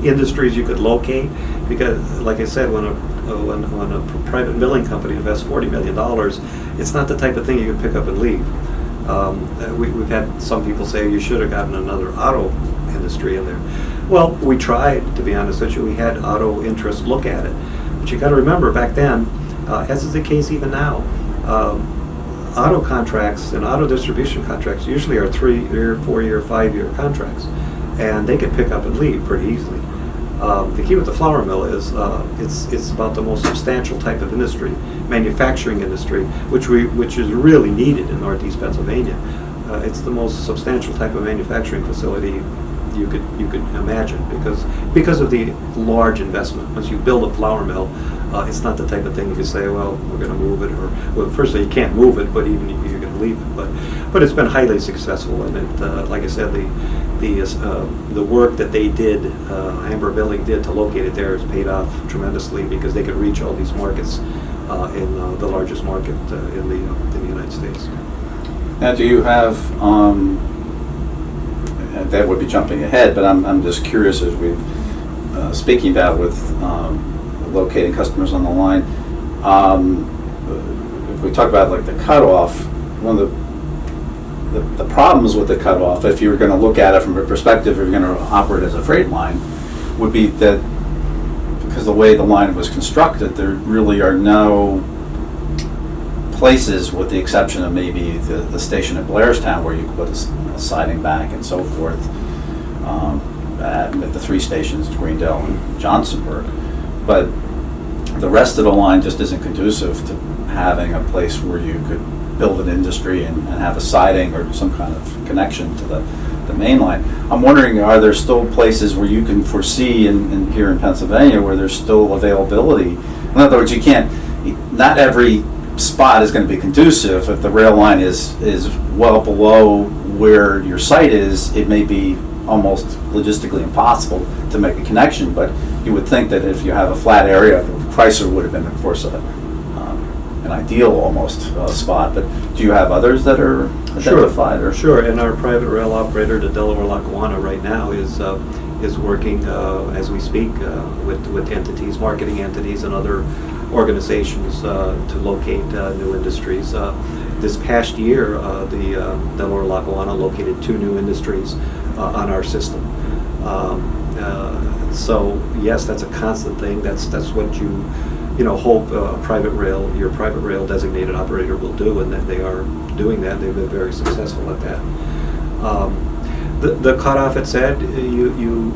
industries you could locate, because, like I said, when a private milling company invests $40 million, it's not the type of thing you can pick up and leave. We've had some people say you should have gotten another auto industry in there. Well, we tried, to be honest with you. We had auto interests look at it, but you got to remember back then, as is the case even now, auto contracts and auto distribution contracts usually are 3-year, 4-year, 5-year contracts, and they can pick up and leave pretty easily. The key with the flour mill is it's about the most substantial type of industry, manufacturing industry, which is really needed in Northeast Pennsylvania. It's the most substantial type of manufacturing facility you could imagine, because of the large investment. Once you build a flour mill, it's not the type of thing you can say, well, we're going to move it, or well, firstly you can't move it, but even if you're going to leave it. But it's been highly successful, and it, like I said, the work that they did, Amber Milling did to locate it there, has paid off tremendously, because they could reach all these markets in the largest market in the United States. Now, do you have? That would be jumping ahead, but I'm just curious, as we're speaking about with locating customers on the line. If we talk about like the cutoff, one of the problems with the cutoff, if you were going to look at it from a perspective, if you're going to operate as a freight line, would be that because the way the line was constructed, there really are no places, with the exception of maybe the station at Blairstown, where you could put a siding back and so forth, at the 3 stations, Greendale and Johnsonburg. But the rest of the line just isn't conducive to having a place where you could build an industry and have a siding or some kind of connection to the main line. I'm wondering, are there still places where you can foresee in here in Pennsylvania where there's still availability? In other words, not every spot is going to be conducive. If the rail line is well below where your site is, it may be almost logistically impossible to make a connection, but you would think that if you have a flat area, Chrysler would have been, of course, an ideal almost spot. But do you have others that are identified? Sure, and our private rail operator, the Delaware Lackawanna, right now is working as we speak with entities, marketing entities, and other organizations to locate new industries. This past year, the Delaware Lackawanna located 2 new industries on our system. So yes, that's a constant thing. That's what you hope your private rail designated operator will do, and that they are doing that. They've been very successful at that. The cutoff, it said, you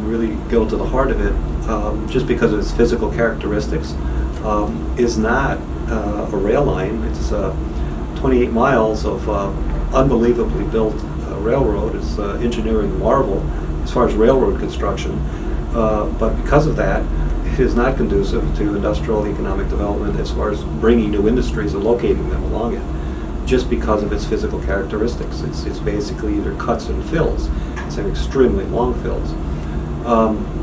really go to the heart of it, just because of its physical characteristics, is not a rail line. It's 28 miles of unbelievably built railroad. It's engineering marvel as far as railroad construction, but because of that, it is not conducive to industrial economic development as far as bringing new industries and locating them along it, just because of its physical characteristics. It's basically either cuts and fills. It's an extremely long fills.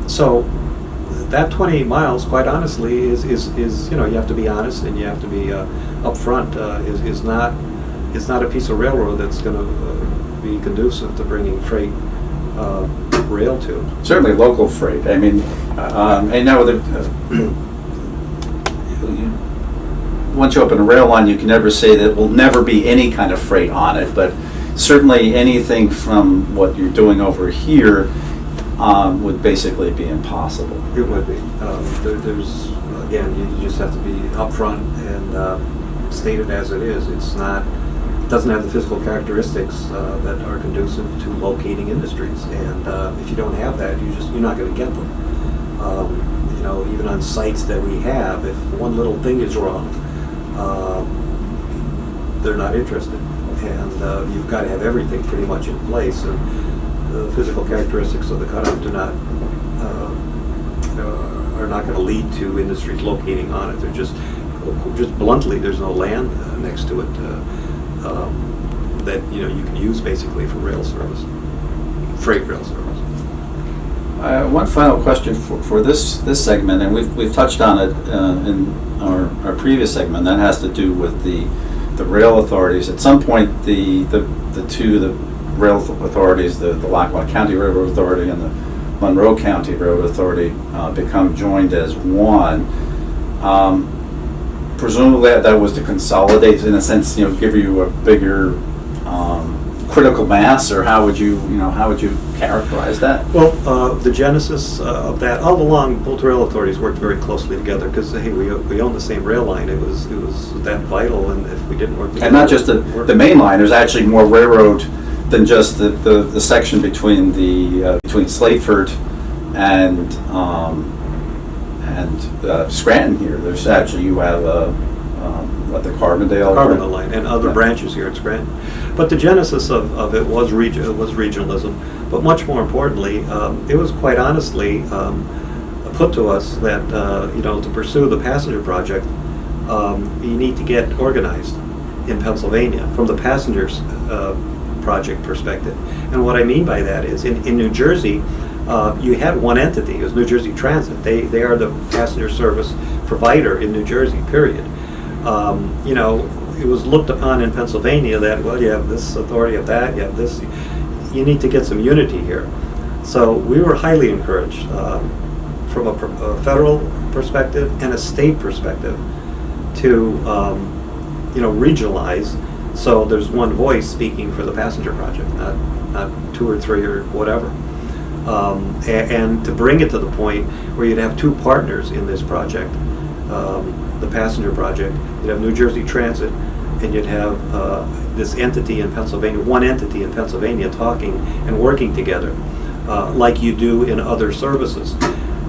So that 28 miles, quite honestly, is you have to be honest and you have to be upfront. Is not a piece of railroad that's going to be conducive to bringing freight rail to. Certainly local freight. I mean, I know that once you open a rail line, you can never say that will never be any kind of freight on it, but certainly anything from what you're doing over here would basically be impossible. It would be. There's again, you just have to be upfront and state it as it is. It doesn't have the physical characteristics that are conducive to locating industries, and if you don't have that, you're not going to get them. Even on sites that we have, if one little thing is wrong, they're not interested, and you've got to have everything pretty much in place. And the physical characteristics of the cutoff are not going to lead to industries locating on it. They're just bluntly, there's no land next to it that you can use basically for rail service, freight rail service. One final question for this segment, and we've touched on it in our previous segment. That has to do with the rail authorities. At some point, the rail authorities, the Lackawanna County Railroad Authority and the Monroe County Railroad Authority, become joined as one. Presumably, that was to consolidate, in a sense, give you a bigger critical mass, or how would you characterize that? Well, the genesis of that, all along, both rail authorities worked very closely together because, hey, we own the same rail line. It was that vital, and if we didn't work together, and not just the main line. There's actually more railroad than just the section between between Slateford and Scranton here. There's actually, you have the Carbondale line and other branches here at Scranton. But the genesis of it was regionalism. But much more importantly, it was quite honestly put to us that to pursue the passenger project, you need to get organized in Pennsylvania from the passengers project perspective. And what I mean by that is in New Jersey, you had one entity. It was New Jersey Transit. They are the passenger service provider in New Jersey, period. It was looked upon in Pennsylvania that, well, you have this authority, you have that, you have this. You need to get some unity here. So we were highly encouraged from a federal perspective and a state perspective to regionalize. So there's one voice speaking for the passenger project, not two or three or whatever. And to bring it to the point where you'd have two partners in this project, the passenger project. You'd have New Jersey Transit, and you'd have this entity in Pennsylvania, one entity in Pennsylvania talking and working together like you do in other services.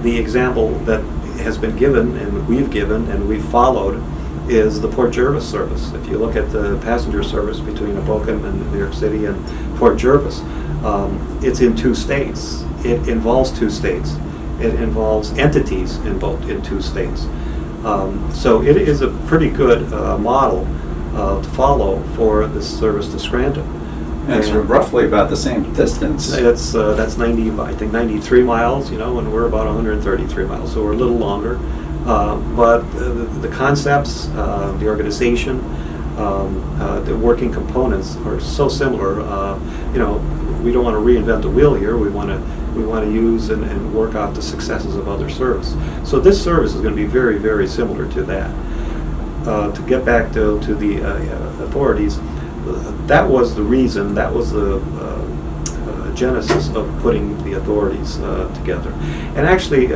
The example that has been given, and we've followed, is the Port Jervis service. If you look at the passenger service between Hoboken and New York City and Port Jervis, it's in two states. It involves two states. It involves entities in two states. So it is a pretty good model to follow for this service to Scranton. And it's roughly about the same distance. That's 93 miles, and we're about 133 miles, so we're a little longer. But the concepts, the organization, the working components are so similar. We don't want to reinvent the wheel here. We want to use and work off the successes of other service. So this service is going to be very, very similar to that. To get back to the authorities, that was the reason, that was the genesis of putting the authorities together. And actually,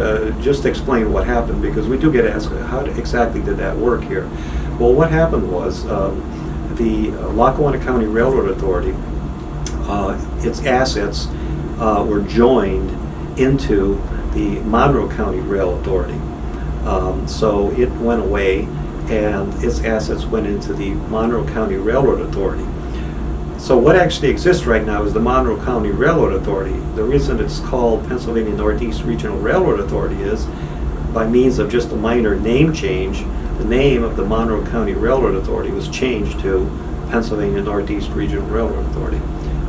just to explain what happened, because we do get asked, how exactly did that work here? Well, what happened was, the Lackawanna County Railroad Authority, its assets were joined into the Monroe County Rail Authority. So it went away, and its assets went into the Monroe County Railroad Authority. So what actually exists right now is the Monroe County Railroad Authority. The reason it's called Pennsylvania Northeast Regional Railroad Authority is by means of just a minor name change. The name of the Monroe County Railroad Authority was changed to Pennsylvania Northeast Regional Railroad Authority.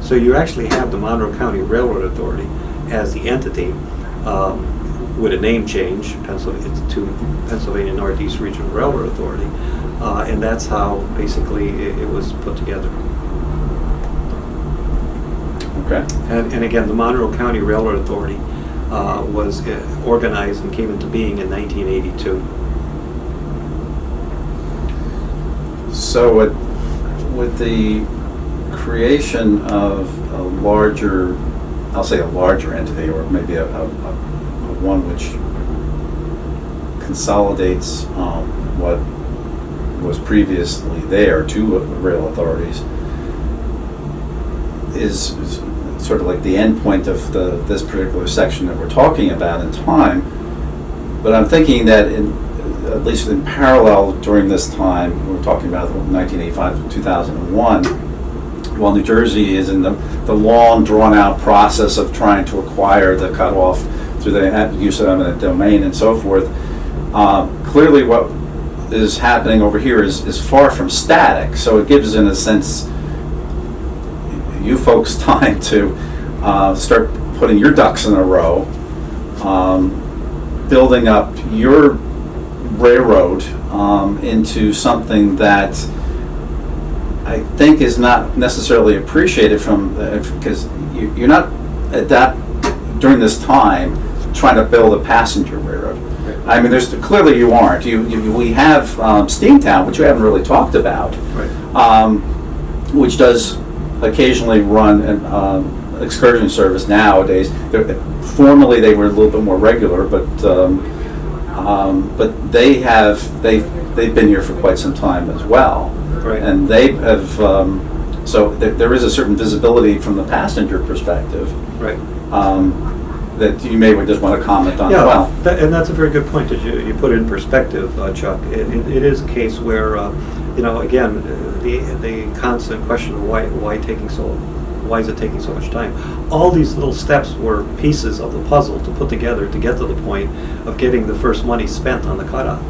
So you actually have the Monroe County Railroad Authority as the entity with a name change to Pennsylvania Northeast Regional Railroad Authority, and that's how basically it was put together. Okay. And again, the Monroe County Railroad Authority was organized and came into being in 1982. So with the creation of a larger, I'll say a larger entity, or maybe a one which consolidates what was previously there, two rail authorities, is sort of like the end point of this particular section that we're talking about in time. But I'm thinking that at least in parallel during this time, we're talking about 1985 to 2001, while New Jersey is in the long drawn-out process of trying to acquire the cutoff through the use of eminent domain and so forth. Clearly what is happening over here is far from static, so it gives, in a sense, you folks time to start putting your ducks in a row, building up your railroad into something that I think is not necessarily appreciated because you're not at that during this time trying to build a passenger railroad. Right. I mean, clearly you aren't. We have Steamtown, which we haven't really talked about, Right. Which does occasionally run an excursion service nowadays. Formerly they were a little bit more regular, but they've been here for quite some time as well. Right. And they have so there is a certain visibility from the passenger perspective. Right. That you may just want to comment on as Yeah, well. and that's a very good point that you put it in perspective, Chuck. It is a case where, again, the constant question of why is it taking so much time? All these little steps were pieces of the puzzle to put together to get to the point of getting the first money spent on the cutoff.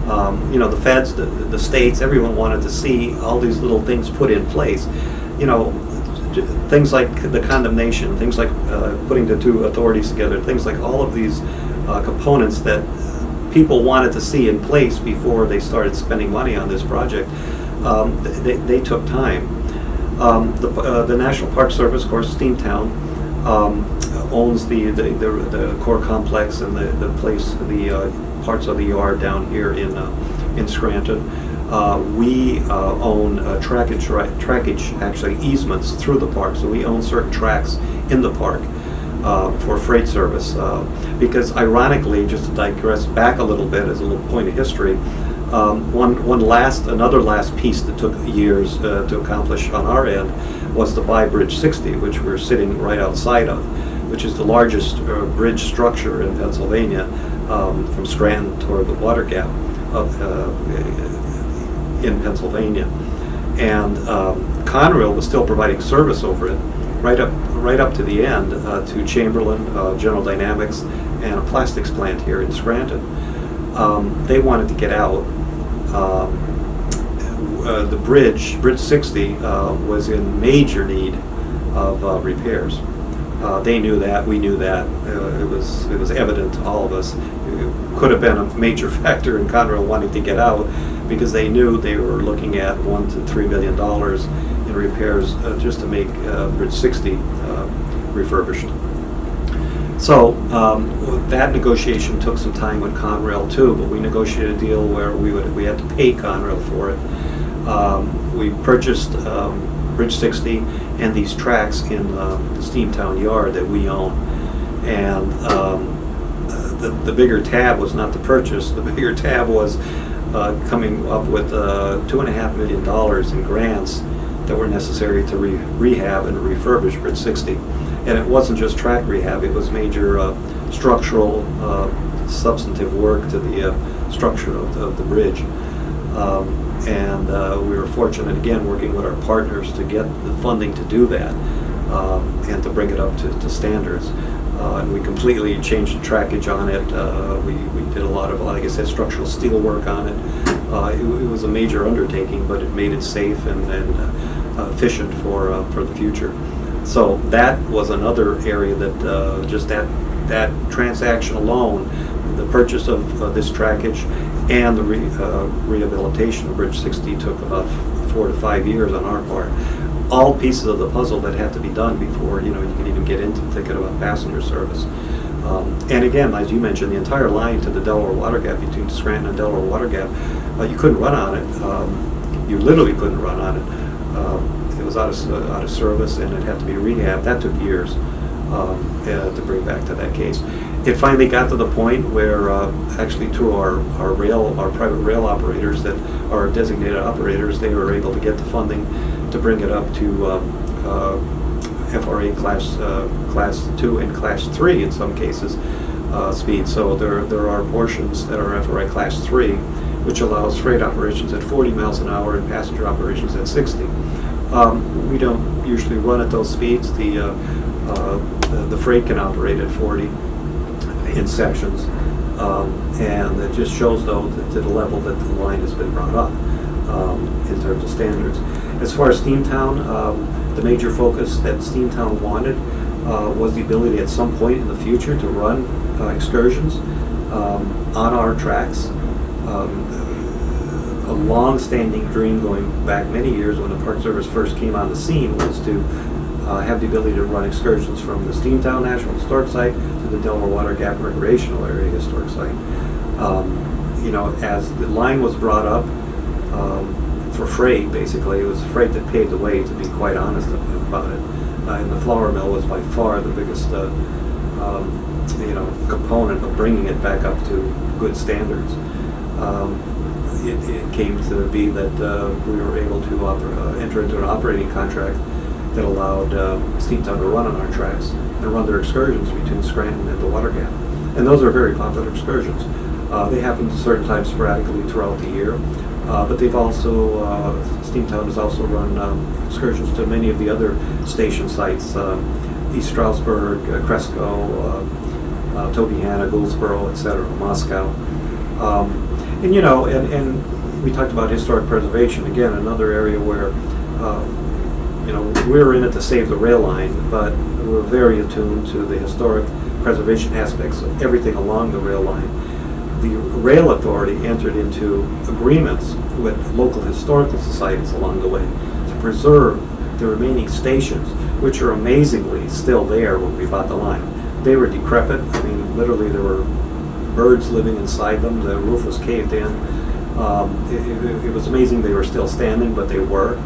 The feds, the states, everyone wanted to see all these little things put in place. Things like the condemnation, things like putting the two authorities together, things like all of these components that people wanted to see in place before they started spending money on this project. They took time. The National Park Service, of course, Steamtown, owns the core complex and the place, the parts of the yard down here in Scranton. We own trackage, actually easements through the park, so we own certain tracks in the park for freight service. Because ironically, just to digress back a little bit as a little point of history, another last piece that took years to accomplish on our end was to buy Bridge 60, which we're sitting right outside of, which is the largest bridge structure in Pennsylvania from Scranton toward the Water Gap in Pennsylvania. And Conrail was still providing service over it right up to the end to Chamberlain, General Dynamics, and a plastics plant here in Scranton. They wanted to get out. The Bridge 60 was in major need of repairs. They knew that, we knew that. It was evident to all of us. It could have been a major factor in Conrail wanting to get out, because they knew they were looking at $1 to $3 million in repairs just to make Bridge 60 refurbished. So that negotiation took some time with Conrail too, but we negotiated a deal where we had to pay Conrail for it. We purchased Bridge 60 and these tracks in the Steamtown yard that we own, and the bigger tab was not the purchase. The bigger tab was coming up with $2.5 million in grants that were necessary to rehab and refurbish Bridge 60. And it wasn't just track rehab, it was major structural, substantive work to the structure of the bridge. And we were fortunate, again, working with our partners to get the funding to do that and to bring it up to standards. And we completely changed the trackage on it. We did a lot of, like I said, structural steel work on it. It was a major undertaking, but it made it safe and efficient for the future. So that was another area that just that transaction alone, the purchase of this trackage and the rehabilitation of Bridge 60 took about 4 to 5 years on our part. All pieces of the puzzle that had to be done before you can even get into thinking about passenger service. And again, as you mentioned, the entire line to the Delaware Water Gap, between Scranton and Delaware Water Gap, you couldn't run on it. You literally couldn't run on it. It was out of service, and it had to be rehabbed. That took years to bring back to that case. It finally got to the point where actually through our private rail operators that are designated operators, they were able to get the funding to bring it up to FRA class 2 and class 3 in some cases speed. So there are portions that are FRA class 3, which allows freight operations at 40 miles an hour and passenger operations at 60. We don't usually run at those speeds. The freight can operate at 40 in sections, and it just shows, though, to the level that the line has been brought up in terms of standards. As far as Steamtown, the major focus that Steamtown wanted was the ability at some point in the future to run excursions on our tracks. A long-standing dream going back many years when the Park Service first came on the scene was to have the ability to run excursions from the Steamtown National Historic Site to the Delaware Water Gap Recreational Area Historic Site. As the line was brought up for freight, basically, it was freight that paved the way, to be quite honest about it. And the flour mill was by far the biggest component of bringing it back up to good standards. It came to be that we were able to enter into an operating contract that allowed Steamtown to run on our tracks and run their excursions between Scranton and the Water Gap. And those are very popular excursions. They happen certain times sporadically throughout the year, but they've also, Steamtown has also run excursions to many of the other station sites, East Stroudsburg, Cresco, Tobyhanna, Gouldsboro, etc., Moscow. And we talked about historic preservation, again, another area where we're in it to save the rail line, but we're very attuned to the historic preservation aspects of everything along the rail line. The Rail Authority entered into agreements with local historical societies along the way to preserve the remaining stations, which are amazingly still there when we bought the line. They were decrepit. I mean, literally there were birds living inside them. The roof was caved in. It was amazing they were still standing, but they were.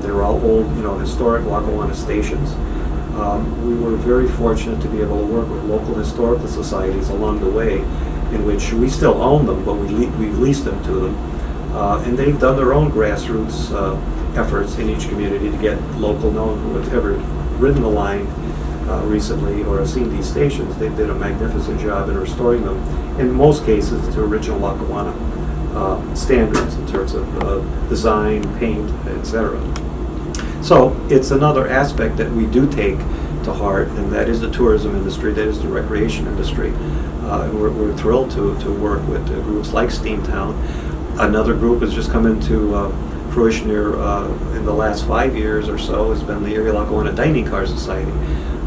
They were all old, historic Lackawanna stations. We were very fortunate to be able to work with local historical societies along the way, in which we still own them, but we've leased them to them. And they've done their own grassroots efforts in each community to get local, no one who has ever ridden the line recently or have seen these stations. They did a magnificent job in restoring them, in most cases, to original Lackawanna standards in terms of design, paint, etc. So it's another aspect that we do take to heart, and that is the tourism industry, that is the recreation industry. And we're thrilled to work with groups like Steamtown. Another group has just come into fruition here in the last 5 years or so, has been the Erie Lackawanna Dining Car Society,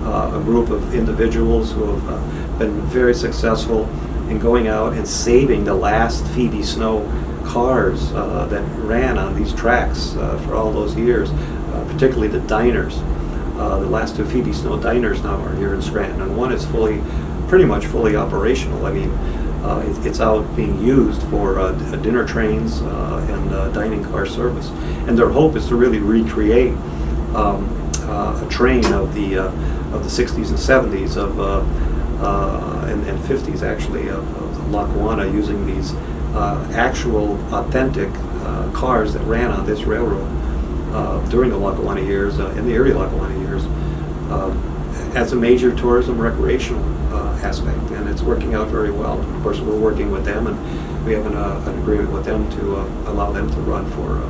a group of individuals who have been very successful in going out and saving the last Phoebe Snow cars that ran on these tracks for all those years, particularly the diners. The last 2 Phoebe Snow diners now are here in Scranton, and one is pretty much fully operational. I mean, it's out being used for dinner trains and dining car service. And their hope is to really recreate a train of the 60s and 70s and 50s actually of Lackawanna, using these actual, authentic cars that ran on this railroad during the Lackawanna years, in the early Lackawanna years, as a major tourism recreational aspect, and it's working out very well. Of course, we're working with them, and we have an agreement with them to allow them to run for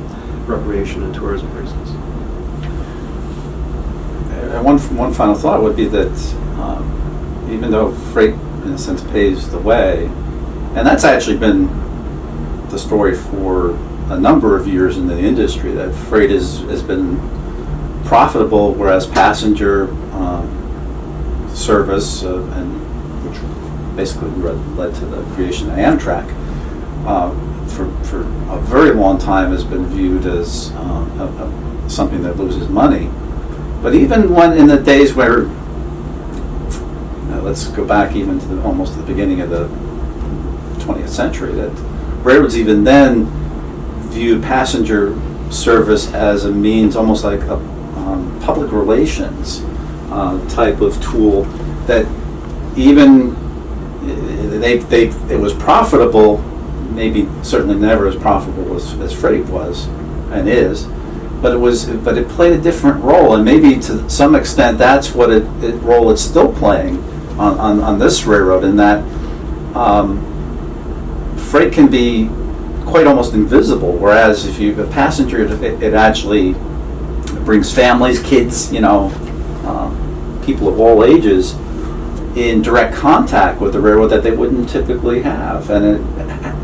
recreation and tourism reasons. And one final thought would be that even though freight, in a sense, paves the way, and that's actually been the story for a number of years in the industry, that freight has been profitable, whereas passenger service, and which basically led to the creation of Amtrak, for a very long time has been viewed as something that loses money. But even when in the days where, let's go back even to almost the beginning of the 20th century, that railroads even then viewed passenger service as a means, almost like a public relations type of tool, that even it was profitable, maybe certainly never as profitable as freight was and is, but it played a different role, and maybe to some extent that's what role it's still playing on this railroad, in that freight can be quite almost invisible, whereas if you have a passenger, it actually brings families, kids, people of all ages in direct contact with the railroad that they wouldn't typically have, and it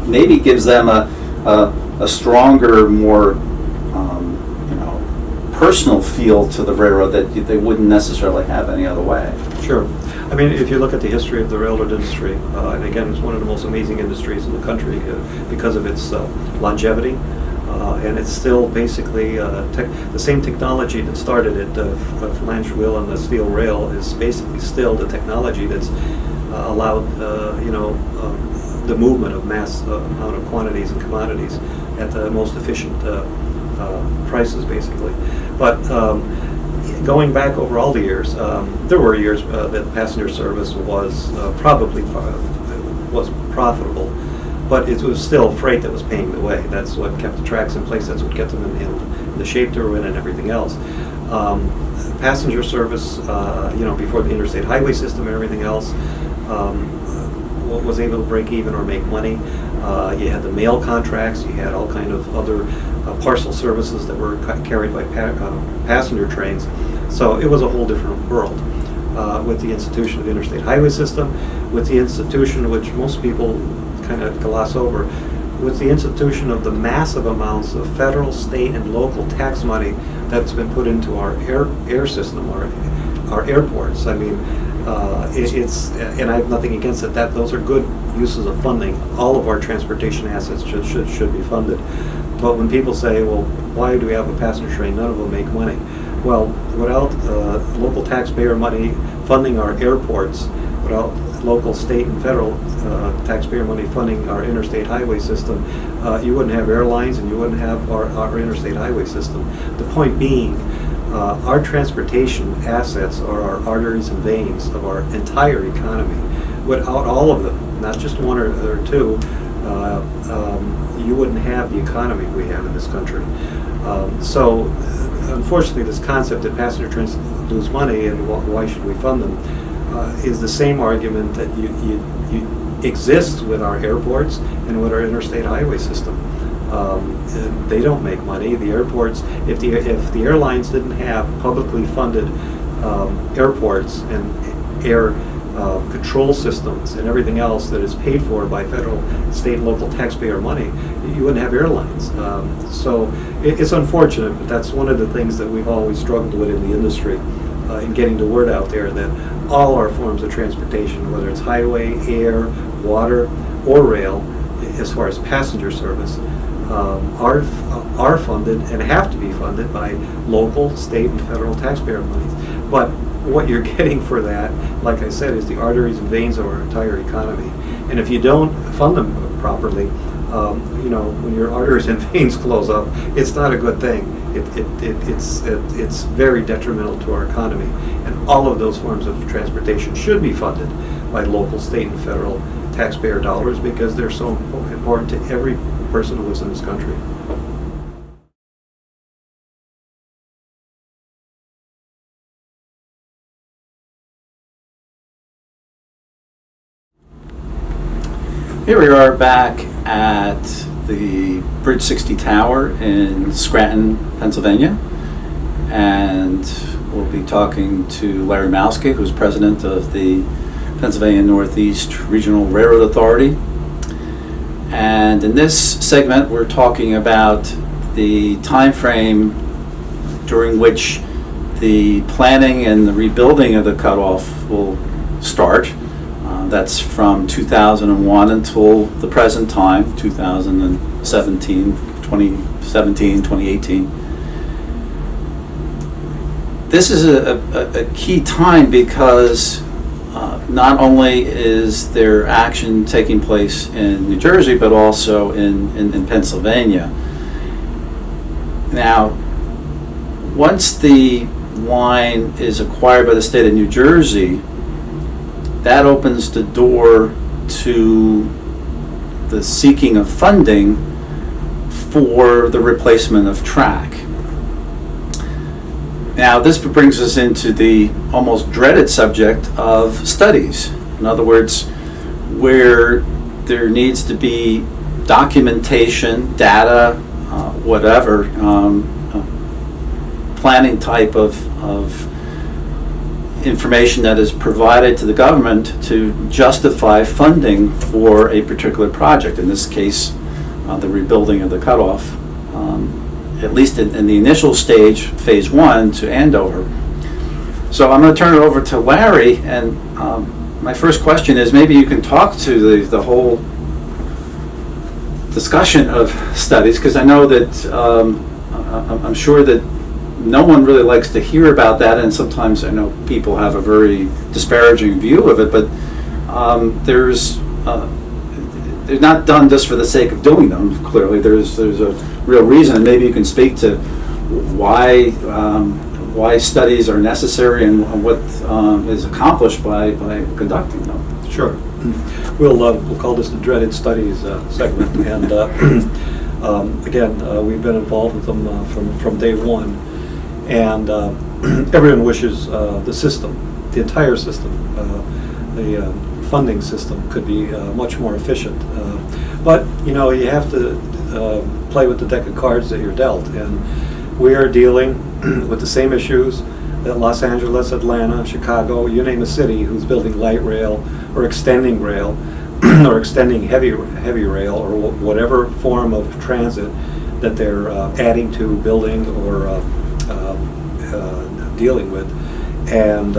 maybe gives them a stronger, more personal feel to the railroad that they wouldn't necessarily have any other way. Sure. I mean, if you look at the history of the railroad industry, and again, it's one of the most amazing industries in the country because of its longevity, and it's still basically the same technology that started at the flange wheel and the steel rail is basically still the technology that's allowed the movement of mass amount of quantities and commodities at the most efficient prices, basically. But going back over all the years, there were years that passenger service was probably was profitable, but it was still freight that was paying the way. That's what kept the tracks in place. That's what kept them in the shape they were in and everything else. Passenger service, before the interstate highway system and everything else, was able to break even or make money. You had the mail contracts. You had all kind of other parcel services that were carried by passenger trains. So it was a whole different world. With the institution of the interstate highway system, with the institution, which most people kind of gloss over, with the institution of the massive amounts of federal, state, and local tax money that's been put into our air system, our airports. I mean, and I have nothing against it. Those are good uses of funding. All of our transportation assets should be funded. But when people say, well, why do we have a passenger train? None of them make money. Well, without local taxpayer money funding our airports, without local, state, and federal taxpayer money funding our interstate highway system, you wouldn't have airlines and you wouldn't have our interstate highway system. The point being, our transportation assets are our arteries and veins of our entire economy. Without all of them, not just one or two, you wouldn't have the economy we have in this country. So, unfortunately, this concept that passenger trains lose money and why should we fund them is the same argument that you exists with our airports and with our interstate highway system. They don't make money. The airports, if the airlines didn't have publicly funded airports and air control systems and everything else that is paid for by federal, state, and local taxpayer money, you wouldn't have airlines. So it's unfortunate, but that's one of the things that we've always struggled with in the industry, in getting the word out there that all our forms of transportation, whether it's highway, air, water, or rail, as far as passenger service, are funded and have to be funded by local, state, and federal taxpayer monies. But what you're getting for that, like I said, is the arteries and veins of our entire economy. And if you don't fund them properly, when your arteries and veins close up, it's not a good thing. It's very detrimental to our economy. And all of those forms of transportation should be funded by local, state, and federal taxpayer dollars because they're so important to every person who lives in this country. Here we are back at the Bridge 60 Tower in Scranton, Pennsylvania, and we'll be talking to Larry Malski, who's president of the Pennsylvania Northeast Regional Railroad Authority. And in this segment, we're talking about the time frame during which the planning and the rebuilding of the cutoff will start. That's from 2001 until the present time, 2017, 2018. This is a key time because not only is there action taking place in New Jersey, but also in Pennsylvania. Now, once the line is acquired by the state of New Jersey, that opens the door to the seeking of funding for the replacement of track. Now, this brings us into the almost dreaded subject of studies. In other words, where there needs to be documentation, data, whatever, planning type of information that is provided to the government to justify funding for a particular project. In this case, the rebuilding of the cutoff, at least in the initial stage, phase 1 to Andover. So I'm going to turn it over to Larry, and my first question is maybe you can talk to the whole discussion of studies, because I know that I'm sure that no one really likes to hear about that, and sometimes I know people have a very disparaging view of it, but they're not done just for the sake of doing them. Clearly, there's a real reason, and maybe you can speak to why studies are necessary and what is accomplished by conducting them. Sure. We'll call this the dreaded studies segment, and again, we've been involved with them from day one, and everyone wishes the system, the entire system, the funding system could be much more efficient. But you know, you have to play with the deck of cards that you're dealt, and we are dealing with the same issues that Los Angeles, Atlanta, Chicago, you name a city who's building light rail or extending rail or extending heavy rail or whatever form of transit that they're adding to, building, or dealing with, and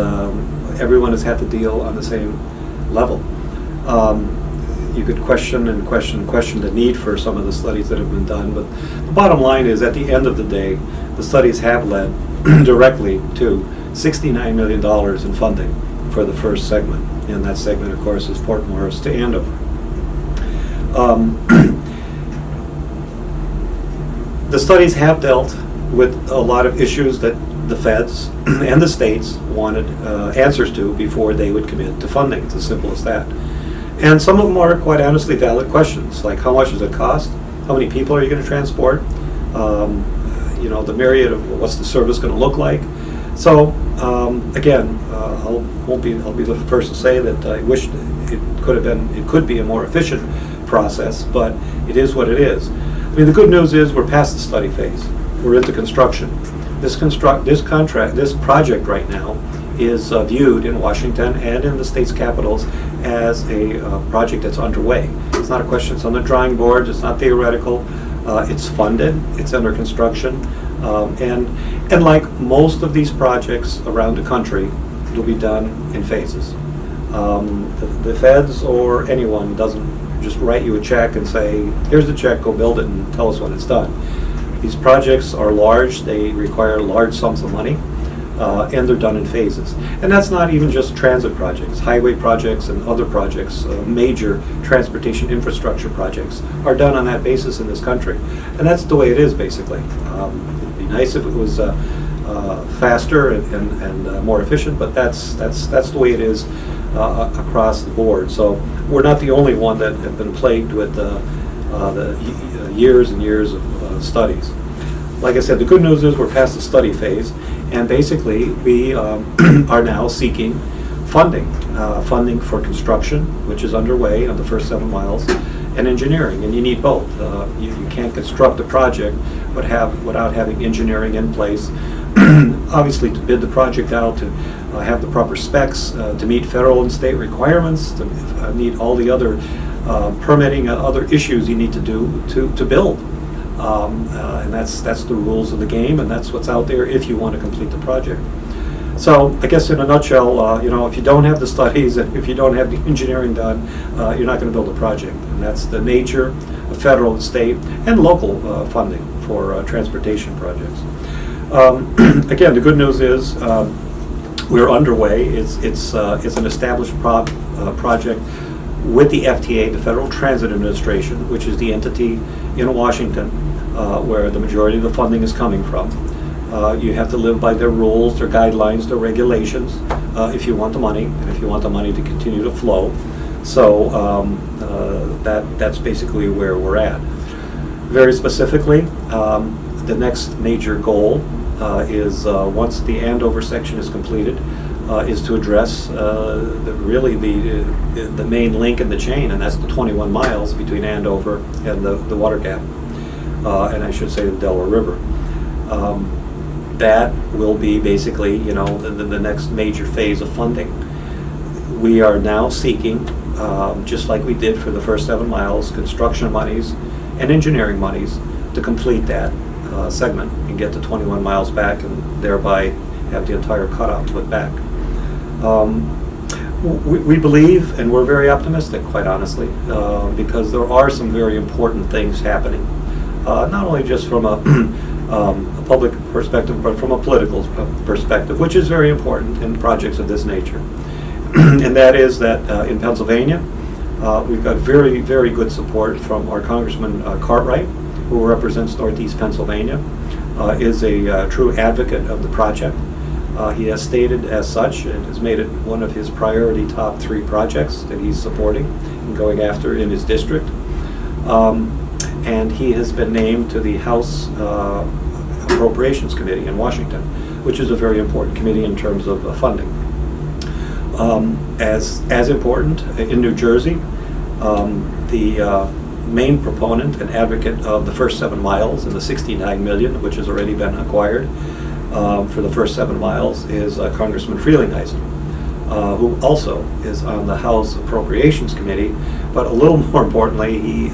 everyone has had to deal on the same level. You could question the need for some of the studies that have been done, but the bottom line is, at the end of the day, the studies have led directly to $69 million in funding for the first segment, and that segment, of course, is Port Morris to Andover. The studies have dealt with a lot of issues that the feds and the states wanted answers to before they would commit to funding. It's as simple as that. And some of them are quite honestly valid questions, like how much does it cost? How many people are you going to transport? You know, the myriad of what's the service going to look like. So again, I'll be the first to say that I wish it could be a more efficient process, but it is what it is. I mean, the good news is we're past the study phase. We're into construction. This project right now is viewed in Washington and in the state's capitals as a project that's underway. It's not a question, it's on the drawing boards, it's not theoretical, it's funded, it's under construction, and like most of these projects around the country, it'll be done in phases. The feds or anyone doesn't just write you a check and say, here's the check, go build it and tell us when it's done. These projects are large, they require large sums of money, and they're done in phases. And that's not even just transit projects. Highway projects and other projects, major transportation infrastructure projects, are done on that basis in this country. And that's the way it is, basically. It'd be nice if it was faster and more efficient, but that's the way it is across the board. So we're not the only one that have been plagued with years and years of studies. Like I said, the good news is we're past the study phase, and basically we are now seeking funding for construction, which is underway on the first 7 miles, and engineering, and you need both. You can't construct a project without having engineering in place, obviously to bid the project out, to have the proper specs, to meet federal and state requirements, to meet all the other permitting and other issues you need to do to build. And that's the rules of the game, and that's what's out there if you want to complete the project. So I guess in a nutshell, if you don't have the studies and if you don't have the engineering done, you're not going to build a project. And that's the nature of federal and state and local funding for transportation projects. Again, the good news is we're underway. It's an established project with the FTA, the Federal Transit Administration, which is the entity in Washington where the majority of the funding is coming from. You have to live by their rules, their guidelines, their regulations if you want the money, and if you want the money to continue to flow. So that's basically where we're at. Very specifically, the next major goal is once the Andover section is completed, is to address the main link in the chain, and that's the 21 miles between Andover and the water gap, and I should say the Delaware River. That will be basically, the next major phase of funding. We are now seeking, just like we did for the first 7 miles, construction monies and engineering monies to complete that segment and get the 21 miles back, and thereby have the entire cutoff put back. We believe, and we're very optimistic, quite honestly, because there are some very important things happening, not only just from a public perspective, but from a political perspective, which is very important in projects of this nature. And that is that in Pennsylvania, we've got very, very good support from our Congressman Cartwright, who represents Northeast Pennsylvania, is a true advocate of the project. He has stated as such and has made it one of his priority top 3 projects that he's supporting and going after in his district. And he has been named to the House Appropriations Committee in Washington, which is a very important committee in terms of funding. As important, in New Jersey, the main proponent and advocate of the first 7 miles and the $69 million, which has already been acquired for the first 7 miles, is Congressman Frelinghuysen, who also is on the House Appropriations Committee, but a little more importantly, he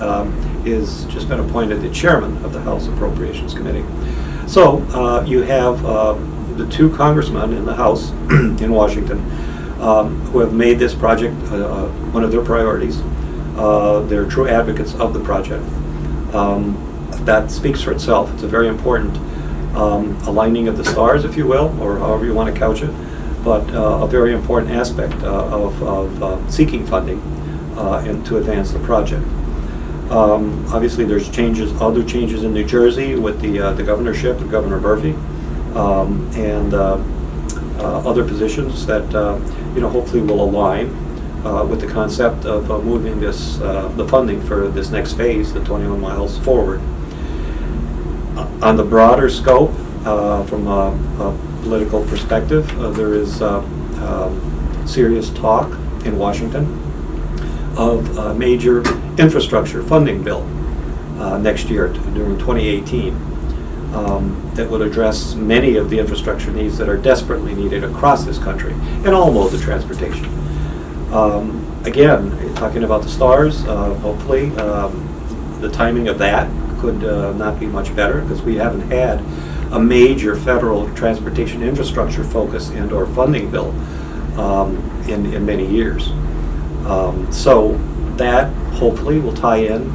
is just been appointed the chairman of the House Appropriations Committee. So you have the 2 congressmen in the House in Washington who have made this project one of their priorities. They're true advocates of the project. That speaks for itself. It's a very important aligning of the stars, if you will, or however you want to couch it, but a very important aspect of seeking funding and to advance the project. Obviously, there's other changes in New Jersey with the governorship of Governor Murphy, and other positions that hopefully will align with the concept of moving the funding for this next phase, the 21 miles, forward. On the broader scope, from a political perspective, there is serious talk in Washington of a major infrastructure funding bill next year, during 2018, that would address many of the infrastructure needs that are desperately needed across this country in all modes of transportation. Again, talking about the stars, hopefully the timing of that could not be much better, because we haven't had a major federal transportation infrastructure focus and or funding bill in many years. So that hopefully will tie in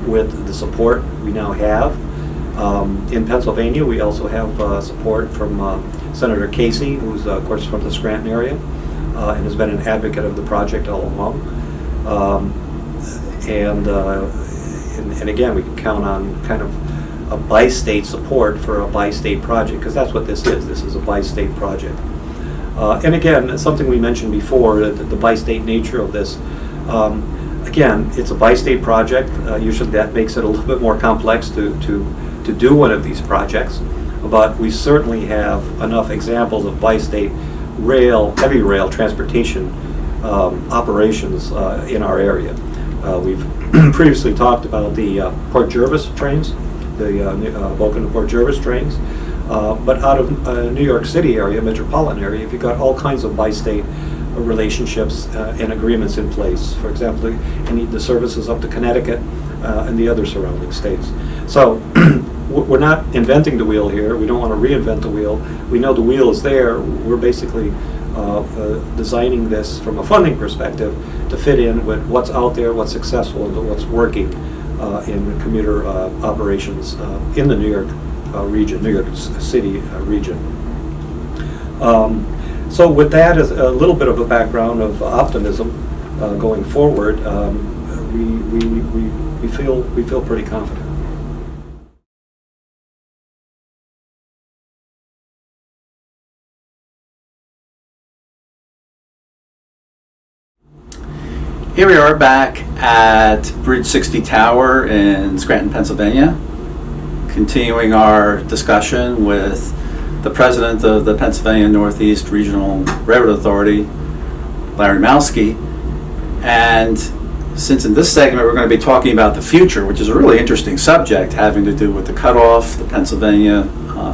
with the support we now have. In Pennsylvania, we also have support from Senator Casey, who's of course from the Scranton area, and has been an advocate of the project all along. And again, we can count on kind of a bi-state support for a bi-state project, because that's what this is. This is a bi-state project. And again, something we mentioned before, the bi-state nature of this. Again, it's a bi-state project. Usually that makes it a little bit more complex to do one of these projects. But we certainly have enough examples of bi-state heavy rail transportation operations in our area. We've previously talked about the Port Jervis trains, the Vulcan to Port Jervis trains. But out of New York City area, metropolitan area, you've got all kinds of bi-state relationships and agreements in place. For example, you need the services up to Connecticut and the other surrounding states. So we're not inventing the wheel here. We don't want to reinvent the wheel. We know the wheel is there. We're basically designing this from a funding perspective to fit in with what's out there, what's successful, and what's working in commuter operations in the New York region, New York City region. So with that as a little bit of a background of optimism going forward, we feel pretty confident. Here we are back at Bridge 60 Tower in Scranton, Pennsylvania, continuing our discussion with the president of the Pennsylvania Northeast Regional Railroad Authority, Larry Malski. And since in this segment we're going to be talking about the future, which is a really interesting subject having to do with the cutoff, the Pennsylvania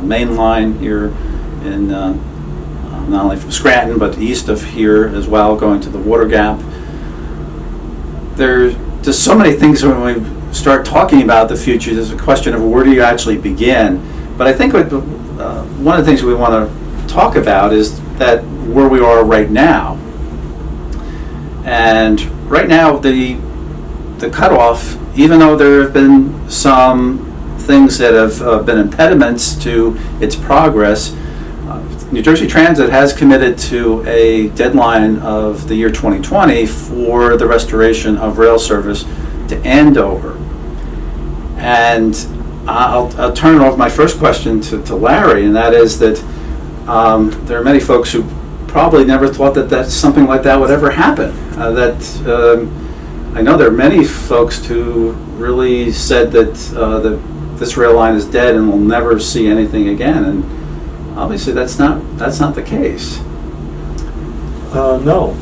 main line here in not only from Scranton but east of here as well, going to the Water Gap. There's just so many things when we start talking about the future. There's a question of where do you actually begin. But I think one of the things we want to talk about is that where we are right now. And right now, the cutoff, even though there have been some things that have been impediments to its progress, New Jersey Transit has committed to a deadline of the year 2020 for the restoration of rail service to Andover. And I'll turn off my first question to Larry, and that is that there are many folks who probably never thought that something like that would ever happen. I know there are many folks who really said that this rail line is dead and we'll never see anything again. And obviously, that's not the case. No,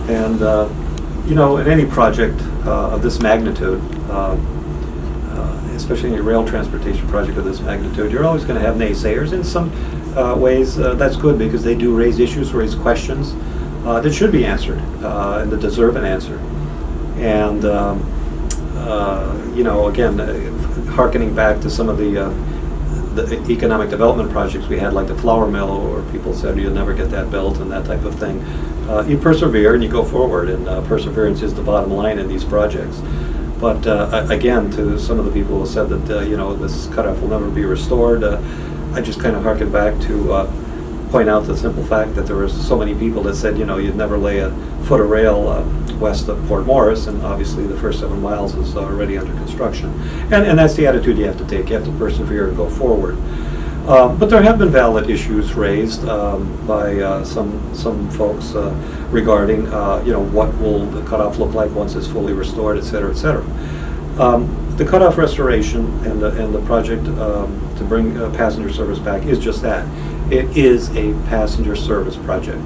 in any project of this magnitude, especially in a rail transportation project of this magnitude, you're always going to have naysayers. In some ways, that's good because they do raise issues, raise questions that should be answered and that deserve an answer. And again, hearkening back to some of the economic development projects we had, like the flour mill, where people said you'll never get that built and that type of thing. You persevere and you go forward, and perseverance is the bottom line in these projects. But again, to some of the people who said that this cutoff will never be restored, I just kind of harken back to point out the simple fact that there were so many people that said you'd never lay a foot of rail west of Port Morris, and obviously the first 7 miles is already under construction. And that's the attitude you have to take. You have to persevere and go forward. But there have been valid issues raised by some folks regarding what will the cutoff look like once it's fully restored, et cetera, et cetera. The cutoff restoration and the project to bring passenger service back is just that. It is a passenger service project.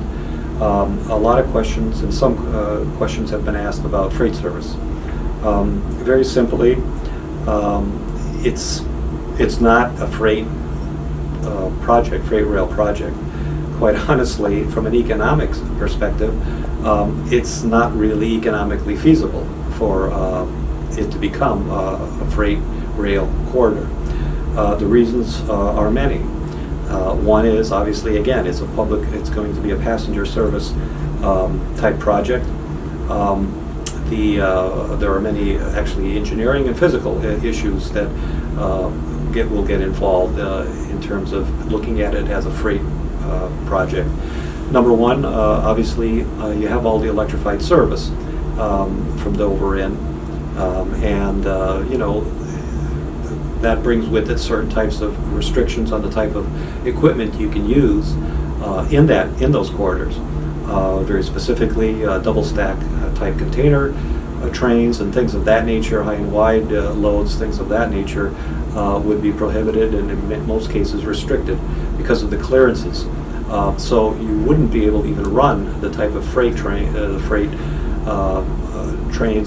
A lot of questions, and some questions have been asked about freight service. Very simply, it's not a freight rail project. Quite honestly, from an economics perspective, it's not really economically feasible for it to become a freight rail corridor. The reasons are many. One is obviously, again, it's going to be a passenger service type project. There are many actually engineering and physical issues that will get involved in terms of looking at it as a freight project. Number one, obviously, you have all the electrified service from Dover in, and that brings with it certain types of restrictions on the type of equipment you can use in those corridors. Very specifically, double stack type container trains and things of that nature, high and wide loads, things of that nature, would be prohibited and in most cases restricted because of the clearances. So you wouldn't be able to even run the type of freight trains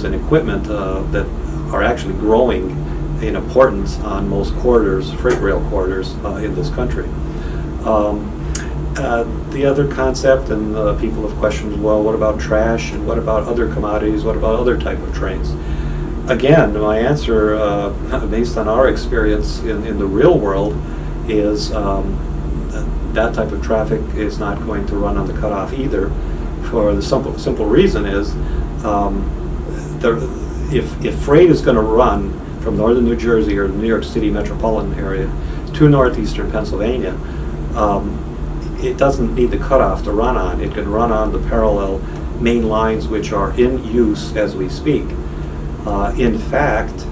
and equipment that are actually growing in importance on most corridors, freight rail corridors in this country. The other concept, and people have questioned, well, what about trash and what about other commodities, what about other type of trains? Again, my answer, based on our experience in the real world, is that type of traffic is not going to run on the cutoff either, for the simple reason is if freight is going to run from northern New Jersey or the New York City metropolitan area to northeastern Pennsylvania, it doesn't need the cutoff to run on. It can run on the parallel main lines which are in use as we speak. In fact,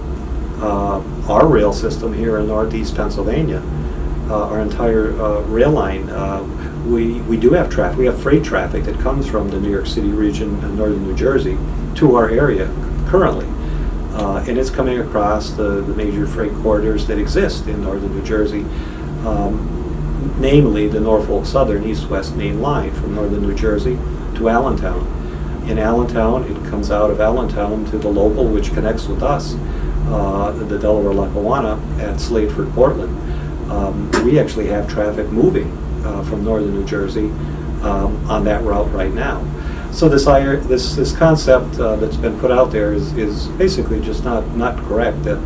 our rail system here in northeast Pennsylvania, our entire rail line, we do have traffic. We have freight traffic that comes from the New York City region and northern New Jersey to our area currently. And it's coming across the major freight corridors that exist in northern New Jersey, namely the Norfolk Southern East-West main line from northern New Jersey to Allentown. In Allentown, it comes out of Allentown to the local, which connects with us, the Delaware Lackawanna at Slateford, Portland. We actually have traffic moving from northern New Jersey on that route right now. So this concept that's been put out there is basically just not correct. That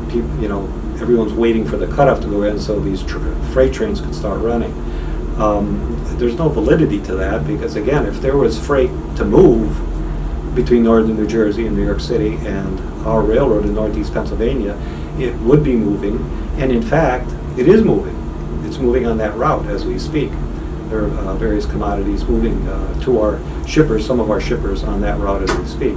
people, everyone's waiting for the cutoff to go in so these freight trains can start running. There's no validity to that because, again, if there was freight to move between northern New Jersey and New York City and our railroad in northeast Pennsylvania, it would be moving, and in fact, it is moving. It's moving on that route as we speak. There are various commodities moving to our shippers, some of our shippers on that route as we speak.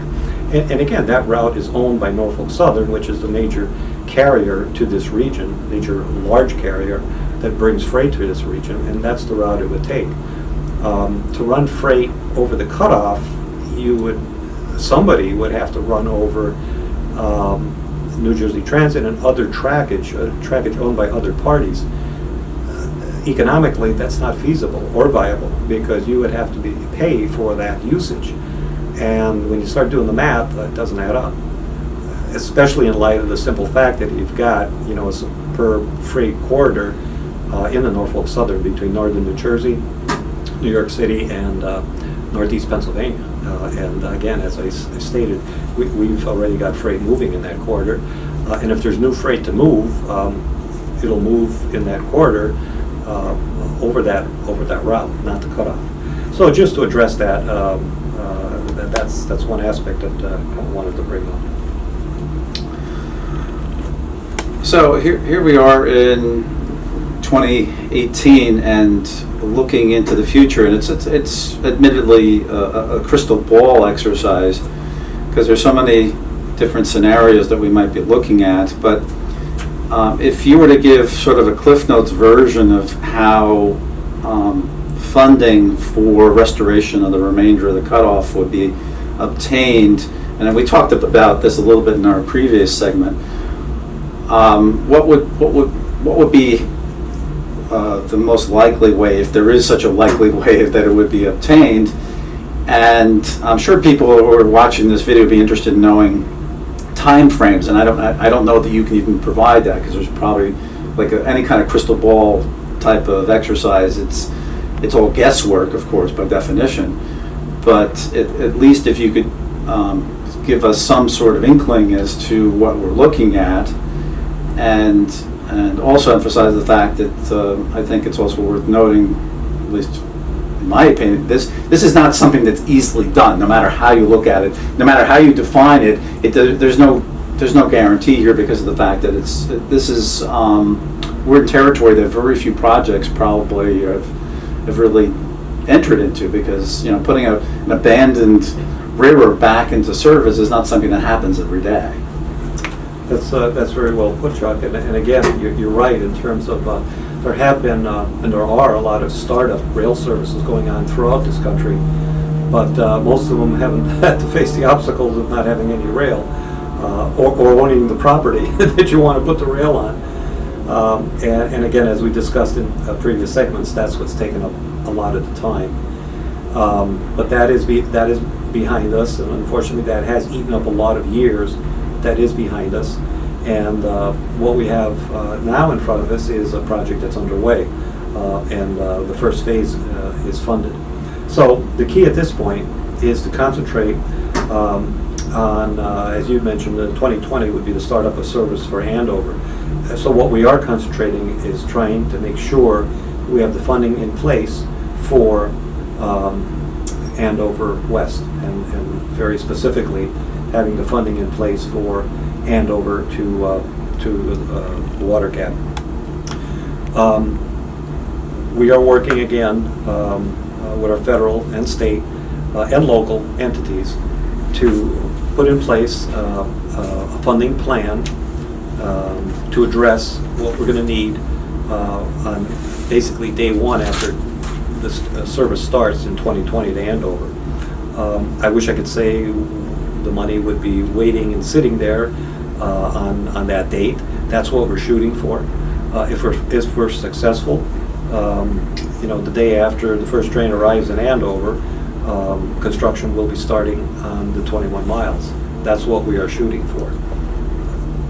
And again, that route is owned by Norfolk Southern, which is the major carrier to this region, major large carrier that brings freight to this region, and that's the route it would take. To run freight over the cutoff, somebody would have to run over New Jersey Transit and other trackage owned by other parties. Economically, that's not feasible or viable because you would have to pay for that usage. And when you start doing the math, that doesn't add up. Especially in light of the simple fact that you've got, a superb freight corridor in the Norfolk Southern between northern New Jersey, New York City, and northeast Pennsylvania. And again, as I stated, we've already got freight moving in that corridor. And if there's new freight to move, it'll move in that corridor over that route, not the cutoff. So just to address that, that's one aspect that I kind of wanted to bring up. So here we are in 2018 and looking into the future, and it's admittedly a crystal ball exercise because there's so many different scenarios that we might be looking at. But if you were to give sort of a Cliff Notes version of how funding for restoration of the remainder of the cutoff would be obtained, and we talked about this a little bit in our previous segment. What would be the most likely way, if there is such a likely way, that it would be obtained? And I'm sure people who are watching this video would be interested in knowing time frames, and I don't know that you can even provide that because there's probably any kind of crystal ball type of exercise. It's all guesswork, of course, by definition. But at least if you could give us some sort of inkling as to what we're looking at. And also emphasize the fact that I think it's also worth noting, at least in my opinion, this is not something that's easily done. No matter how you look at it, no matter how you define it, there's no guarantee here because of the fact that we're in territory that very few projects probably have really entered into, because putting an abandoned railroad back into service is not something that happens every day. That's very well put, Chuck. And again, you're right in terms of there have been, and there are a lot of startup rail services going on throughout this country, but most of them haven't had to face the obstacles of not having any rail, or owning the property that you want to put the rail on. And again, as we discussed in previous segments, that's what's taken up a lot of the time. But that is behind us, and unfortunately that has eaten up a lot of years. That is behind us. And what we have now in front of us is a project that's underway, and the first phase is funded. So the key at this point is to concentrate on, as you mentioned, 2020 would be the startup of service for Andover. So what we are concentrating is trying to make sure we have the funding in place for Andover West, and very specifically having the funding in place for Andover to the water gap. We are working again with our federal and state and local entities to put in place a funding plan to address what we're going to need on basically day one after this service starts in 2020 to Andover. I wish I could say the money would be waiting and sitting there on that date. That's what we're shooting for. If we're successful, the day after the first train arrives in Andover, construction will be starting on the 21 miles. That's what we are shooting for.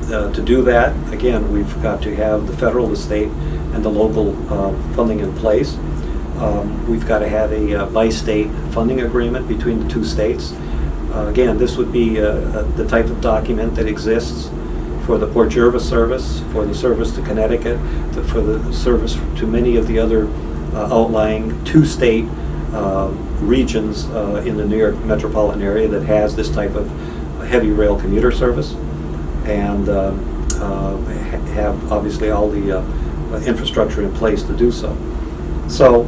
To do that, again, we've got to have the federal, the state, and the local funding in place. We've got to have a bi-state funding agreement between the two states. Again, this would be the type of document that exists for the Port Jervis service, for the service to Connecticut, for the service to many of the other outlying two-state regions in the New York metropolitan area that has this type of heavy rail commuter service, and have obviously all the infrastructure in place to do so. So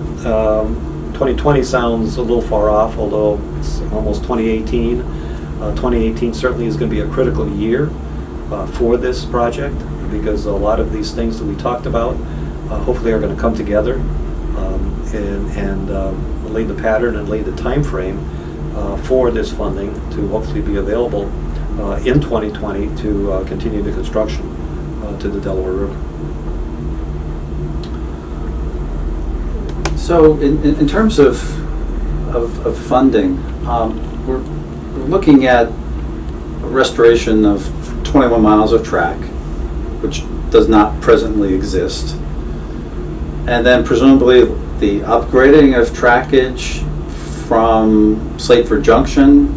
2020 sounds a little far off, although it's almost 2018. 2018 certainly is going to be a critical year for this project, because a lot of these things that we talked about hopefully are going to come together and lay the pattern and lay the time frame for this funding to hopefully be available in 2020 to continue the construction to the Delaware River. So in terms of funding, we're looking at a restoration of 21 miles of track, which does not presently exist, and then presumably the upgrading of trackage from Slateford Junction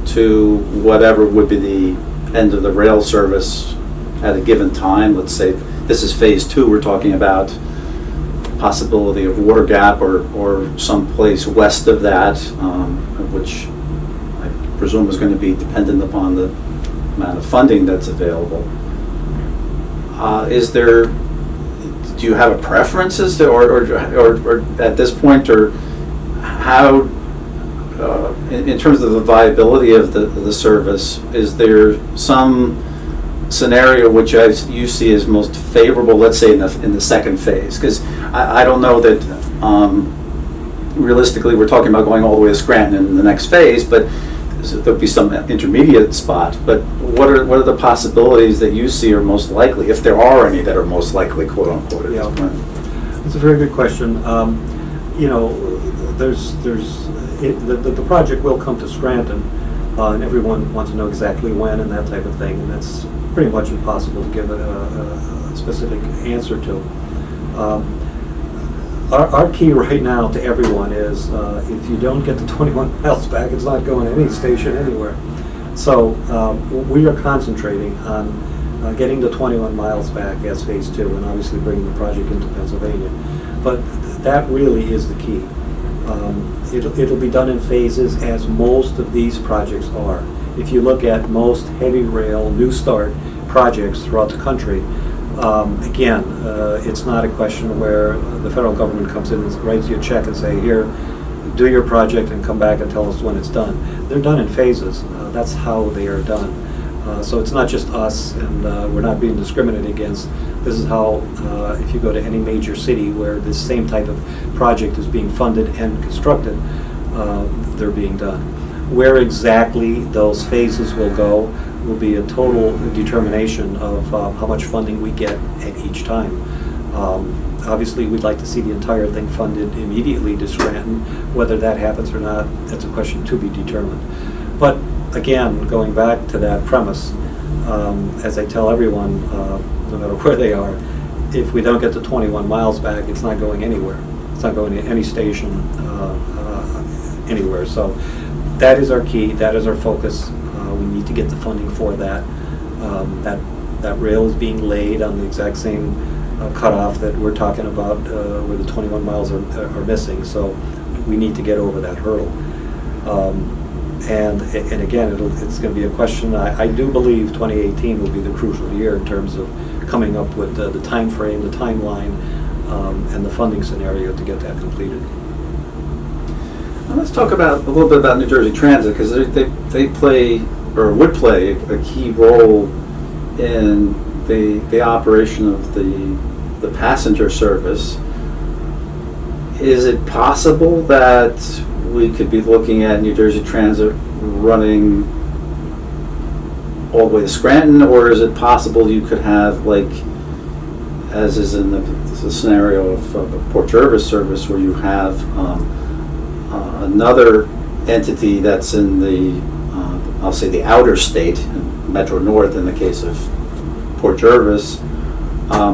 to whatever would be the end of the rail service at a given time. Let's say this is phase 2, we're talking about possibility of water gap or someplace west of that, which I presume is going to be dependent upon the amount of funding that's available. Do you have a preference as to, or at this point, or how, in terms of the viability of the service, is there some scenario which you see as most favorable, let's say in the second phase? Because I don't know that realistically we're talking about going all the way to Scranton in the next phase, but there'll be some intermediate spot. But what are the possibilities that you see are most likely, if there are any that are most likely, quote unquote, at this point? That's a very good question. The project will come to Scranton, and everyone wants to know exactly when and that type of thing, and that's pretty much impossible to give a specific answer to. Our key right now to everyone is if you don't get the 21 miles back, it's not going to any station anywhere. So we are concentrating on getting the 21 miles back as phase 2, and obviously bringing the project into Pennsylvania. But that really is the key. It'll be done in phases, as most of these projects are. If you look at most heavy rail new start projects throughout the country, again, it's not a question where the federal government comes in and writes you a check and say, here, do your project and come back and tell us when it's done. They're done in phases. That's how they are done. So it's not just us, and we're not being discriminated against. This is how, if you go to any major city where this same type of project is being funded and constructed, they're being done. Where exactly those phases will go will be a total determination of how much funding we get at each time. Obviously, we'd like to see the entire thing funded immediately to Scranton. Whether that happens or not, that's a question to be determined. But again, going back to that premise, as I tell everyone, no matter where they are, if we don't get the 21 miles back, it's not going anywhere. It's not going to any station anywhere. So that is our key. That is our focus. We need to get the funding for that. That rail is being laid on the exact same cutoff that we're talking about, where the 21 miles are missing. So we need to get over that hurdle. And again, it's going to be a question. I do believe 2018 will be the crucial year in terms of coming up with the time frame, the timeline, and the funding scenario to get that completed. Now let's talk about a little bit about New Jersey Transit, because they play, or would play, a key role in the operation of the passenger service. Is it possible that we could be looking at New Jersey Transit running all the way to Scranton, or is it possible you could have, like, as is in the scenario of a Port Jervis service, where you have another entity that's in the, I'll say, the outer state, Metro North in the case of Port Jervis?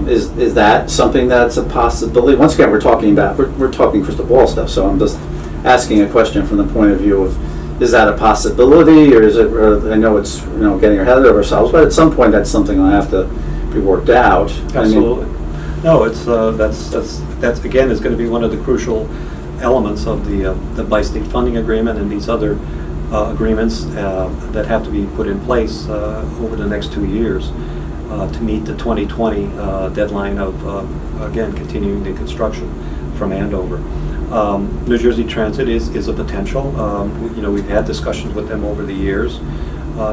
Is that something that's a possibility? Once again, we're talking crystal ball stuff, so I'm just asking a question from the point of view of, is that a possibility, or is it? Or I know it's getting ahead of ourselves, but at some point that's something will have to be worked out. Absolutely. No, it's that's again is going to be one of the crucial elements of the bi-state funding agreement and these other agreements that have to be put in place over the next 2 years to meet the 2020 deadline of again continuing the construction from Andover. New Jersey Transit is a potential. We've had discussions with them over the years.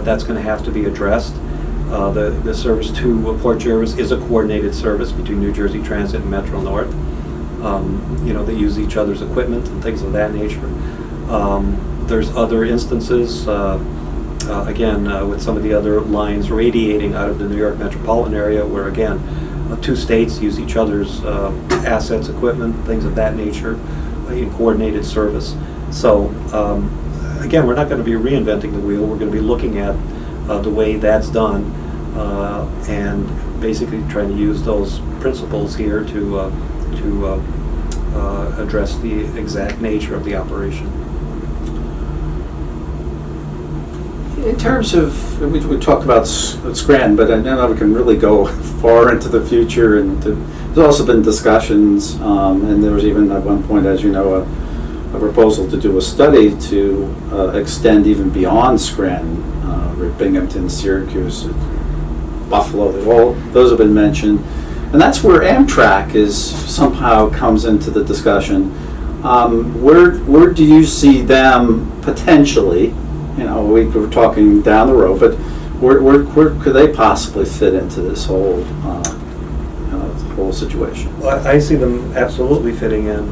That's going to have to be addressed. The service to Port Jervis is a coordinated service between New Jersey Transit and Metro North. They use each other's equipment and things of that nature. There's other instances, with some of the other lines radiating out of the New York metropolitan area, where again, two states use each other's assets, equipment, things of that nature in coordinated service. So again, we're not going to be reinventing the wheel. We're going to be looking at the way that's done and basically trying to use those principles here to address the exact nature of the operation. In terms of, we talked about Scranton, but I know we can really go far into the future, and there's also been discussions, and there was even at one point, as you know, a proposal to do a study to extend even beyond Scranton, Binghamton, Syracuse, Buffalo. All those have been mentioned, and that's where Amtrak somehow comes into the discussion. Where do you see them potentially? We were talking down the road, but where could they possibly fit into this whole situation? Well, I see them absolutely fitting in.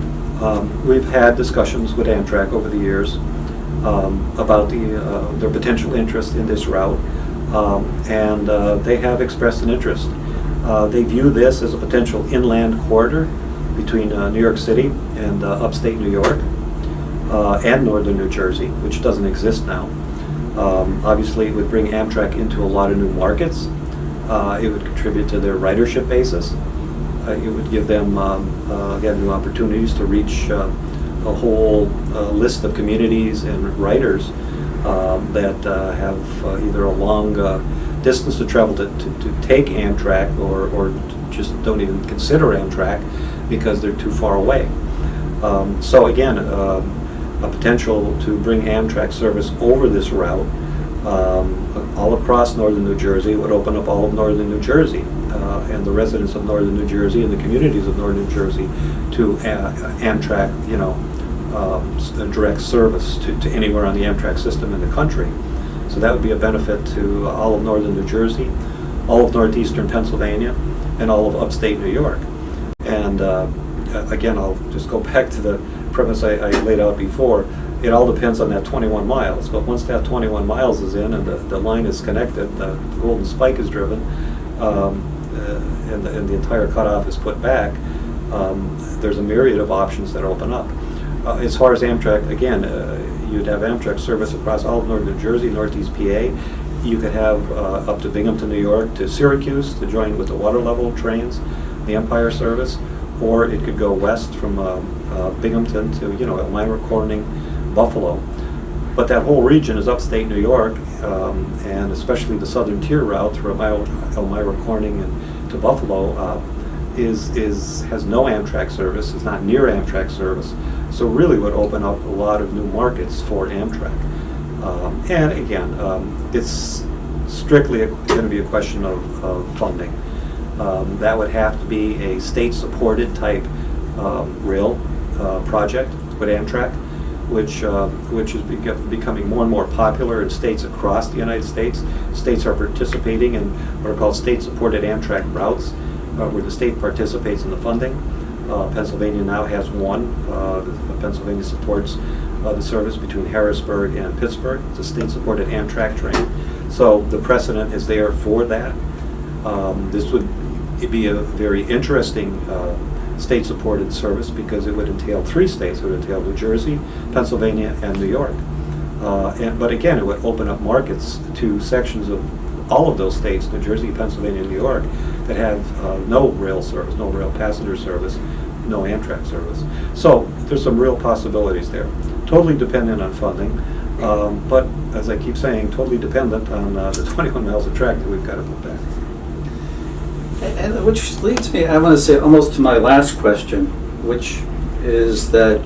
We've had discussions with Amtrak over the years about their potential interest in this route, and they have expressed an interest. They view this as a potential inland corridor between New York City and upstate New York and northern New Jersey, which doesn't exist now. Obviously, it would bring Amtrak into a lot of new markets. It would contribute to their ridership basis. It would give them, again, new opportunities to reach a whole list of communities and riders that have either a long distance to travel to take Amtrak or just don't even consider Amtrak because they're too far away. So again, a potential to bring Amtrak service over this route all across northern New Jersey. It would open up all of northern New Jersey and the residents of northern New Jersey and the communities of northern New Jersey to Amtrak, direct service to anywhere on the Amtrak system in the country. So that would be a benefit to all of northern New Jersey, all of northeastern Pennsylvania, and all of upstate New York. And again, I'll just go back to the premise I laid out before. It all depends on that 21 miles. But once that 21 miles is in and the line is connected, the golden spike is driven, and the entire cutoff is put back, there's a myriad of options that open up. As far as Amtrak, again, you'd have Amtrak service across all of northern New Jersey, northeast PA. You could have up to Binghamton, New York, to Syracuse to join with the water level trains, the Empire service, or it could go west from Binghamton to, Elmira, Corning, Buffalo. But that whole region is upstate New York, and especially the southern tier route through Elmira, Corning, and to Buffalo has no Amtrak service. It's not near Amtrak service, so really would open up a lot of new markets for Amtrak. And again, it's strictly going to be a question of funding. That would have to be a state-supported type rail project with Amtrak, which is becoming more and more popular in states across the United States. States are participating in what are called state-supported Amtrak routes, where the state participates in the funding. Pennsylvania now has one. Pennsylvania supports the service between Harrisburg and Pittsburgh. It's a state-supported Amtrak train. So the precedent is there for that. This would be a very interesting state-supported service because it would entail 3 states. It would entail New Jersey, Pennsylvania, and New York. But again, it would open up markets to sections of all of those states, New Jersey, Pennsylvania, and New York, that have no rail service, no rail passenger service, no Amtrak service. So there's some real possibilities there. Totally dependent on funding, but as I keep saying, totally dependent on the 21 miles of track that we've got to put back. And which leads me, I want to say, almost to my last question, which is that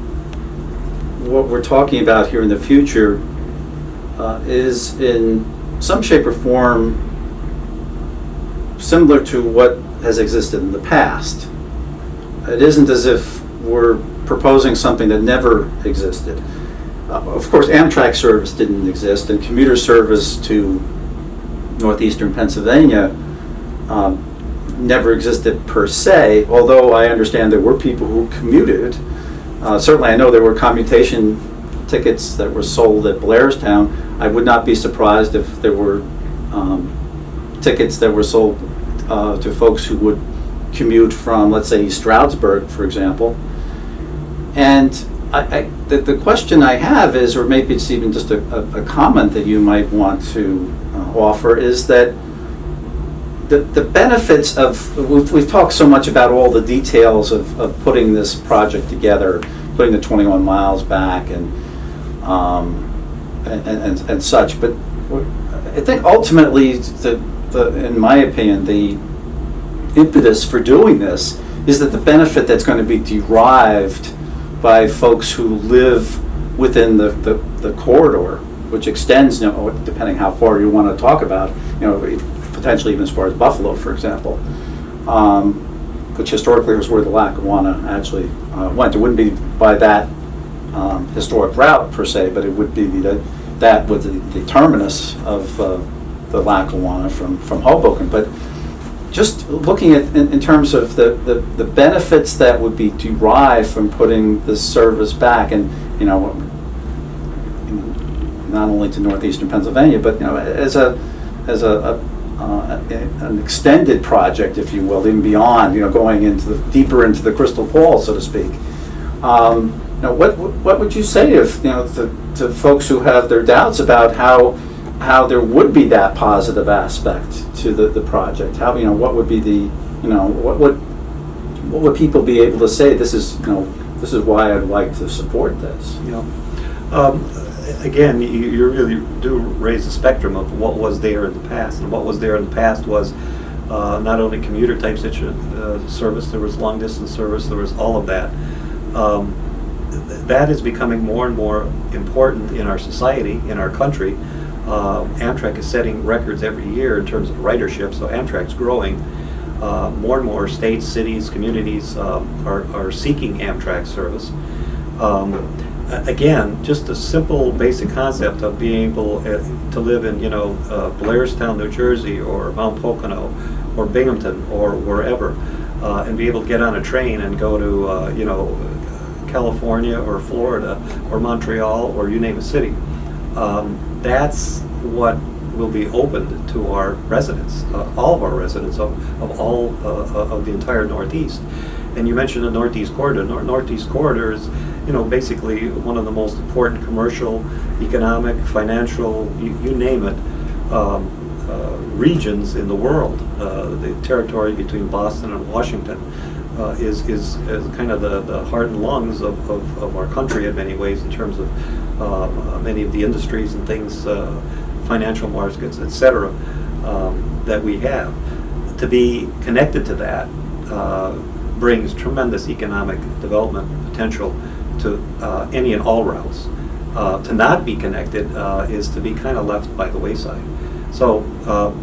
what we're talking about here in the future is in some shape or form similar to what has existed in the past. It isn't as if we're proposing something that never existed. Of course, Amtrak service didn't exist, and commuter service to northeastern Pennsylvania never existed per se, although I understand there were people who commuted. Certainly I know there were commutation tickets that were sold at Blairstown. I would not be surprised if there were tickets that were sold to folks who would commute from, let's say, Stroudsburg, for example. And the question I have is, or maybe it's even just a comment that you might want to offer, is that the benefits of, we've talked so much about all the details of putting this project together, putting the 21 miles back and such, but I think ultimately, in my opinion, the impetus for doing this is that the benefit that's going to be derived by folks who live within the corridor, which extends, depending how far you want to talk about, potentially even as far as Buffalo, for example, which historically was where the Lackawanna actually went. It wouldn't be by that historic route per se, but it would be that with the terminus of the Lackawanna from Hoboken. But just looking at in terms of the benefits that would be derived from putting this service back, and not only to northeastern Pennsylvania, but as an extended project, if you will, even beyond, going deeper into the crystal ball, so to speak. What would you say to folks who have their doubts about how there would be that positive aspect to the project? How what would be the what would people be able to say? This is why I'd like to support this. Again, you really do raise the spectrum of what was there in the past, and what was there in the past was not only commuter type service, there was long distance service, there was all of that. That is becoming more and more important in our society, in our country. Amtrak is setting records every year in terms of ridership, so Amtrak's growing. More and more states, cities, communities are seeking Amtrak service. again, just a simple basic concept of being able to live in, Blairstown, New Jersey, or Mount Pocono, or Binghamton, or wherever, and be able to get on a train and go to, California, or Florida, or Montreal, or you name a city. That's what will be opened to our residents, all of our residents of all of the entire Northeast. And you mentioned the Northeast Corridor. Northeast Corridor is, basically one of the most important commercial, economic, financial, you name it, regions in the world. The territory between Boston and Washington is kind of the heart and lungs of our country in many ways, in terms of many of the industries and things, financial markets, etc., that we have. To be connected to that brings tremendous economic development potential to any and all routes. To not be connected is to be kind of left by the wayside. So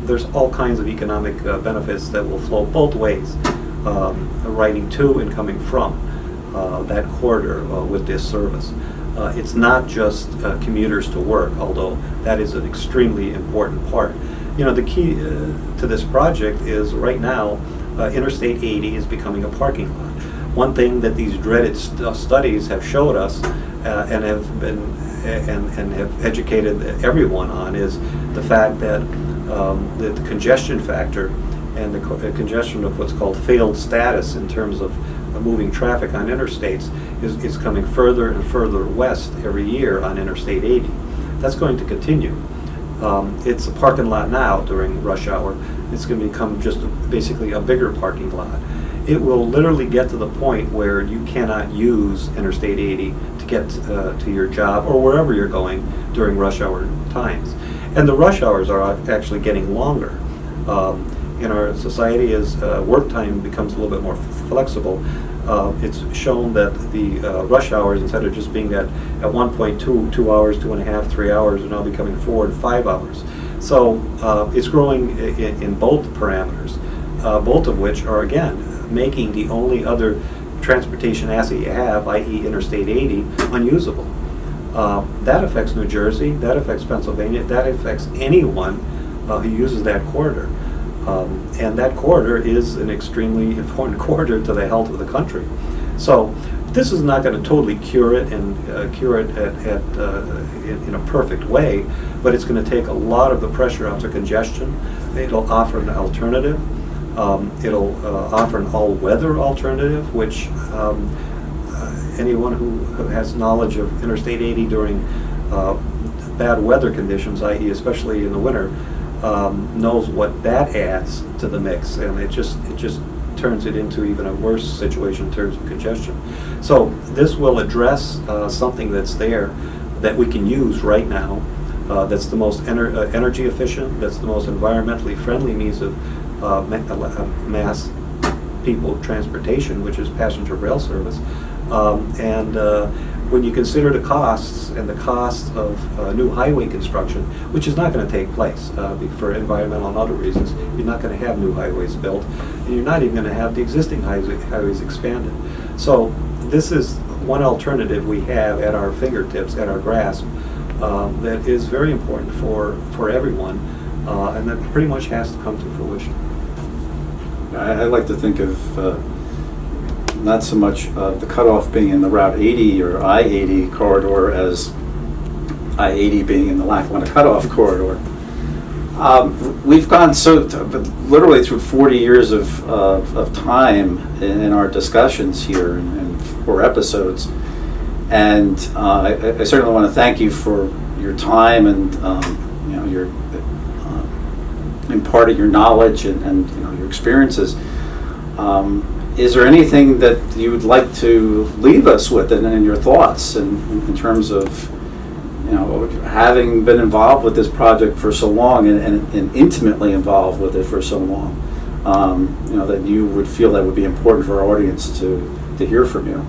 there's all kinds of economic benefits that will flow both ways, riding to and coming from that corridor with this service. It's not just commuters to work, although that is an extremely important part. The key to this project is right now, Interstate 80 is becoming a parking lot. One thing that these dreaded studies have showed us and have been and have educated everyone on is the fact that the congestion factor and the congestion of what's called failed status in terms of moving traffic on interstates is coming further and further west every year on Interstate 80. That's going to continue. It's a parking lot now during rush hour. It's going to become just basically a bigger parking lot. It will literally get to the point where you cannot use Interstate 80 to get to your job or wherever you're going during rush hour times. And the rush hours are actually getting longer. In our society, as work time becomes a little bit more flexible, it's shown that the rush hours, instead of just being at one point 2 hours, 2.5, 3 hours, are now becoming 4 and 5 hours. So it's growing in both parameters, both of which are, again, making the only other transportation asset you have, i.e. Interstate 80, unusable. That affects New Jersey, that affects Pennsylvania, that affects anyone who uses that corridor. And that corridor is an extremely important corridor to the health of the country. So this is not going to totally cure it and cure it in a perfect way, but it's going to take a lot of the pressure off the congestion. It'll offer an alternative. It'll offer an all-weather alternative, which anyone who has knowledge of Interstate 80 during bad weather conditions, i.e. especially in the winter, knows what that adds to the mix, and it just turns it into even a worse situation in terms of congestion. So this will address something that's there that we can use right now, that's the most energy efficient, that's the most environmentally friendly means of mass people transportation, which is passenger rail service. When you consider the costs and the costs of new highway construction, which is not going to take place for environmental and other reasons, you're not going to have new highways built, and you're not even going to have the existing highways expanded. So this is one alternative we have at our fingertips, at our grasp, that is very important for everyone, and that pretty much has to come to fruition. I like to think of not so much the cutoff being in the Route 80 or I-80 corridor as I-80 being in the Lackawanna Cut-Off corridor. We've gone literally through 40 years of time in our discussions here in 4 episodes, and I certainly want to thank you for your time and your imparting your knowledge and your experiences. Is there anything that you would like to leave us with in your thoughts in terms of having been involved with this project for so long and intimately involved with it for so long, that you would feel that would be important for our audience to hear from you?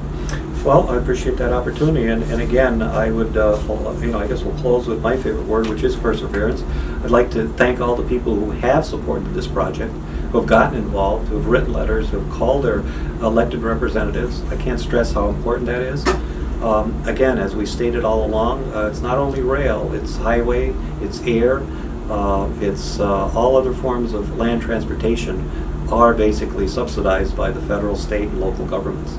Well, I appreciate that opportunity, and again, I would, I guess we'll close with my favorite word, which is perseverance. I'd like to thank all the people who have supported this project, who have gotten involved, who have written letters, who have called their elected representatives. I can't stress how important that is. Again, as we stated all along, it's not only rail, it's highway, it's air, it's all other forms of land transportation are basically subsidized by the federal, state, and local governments.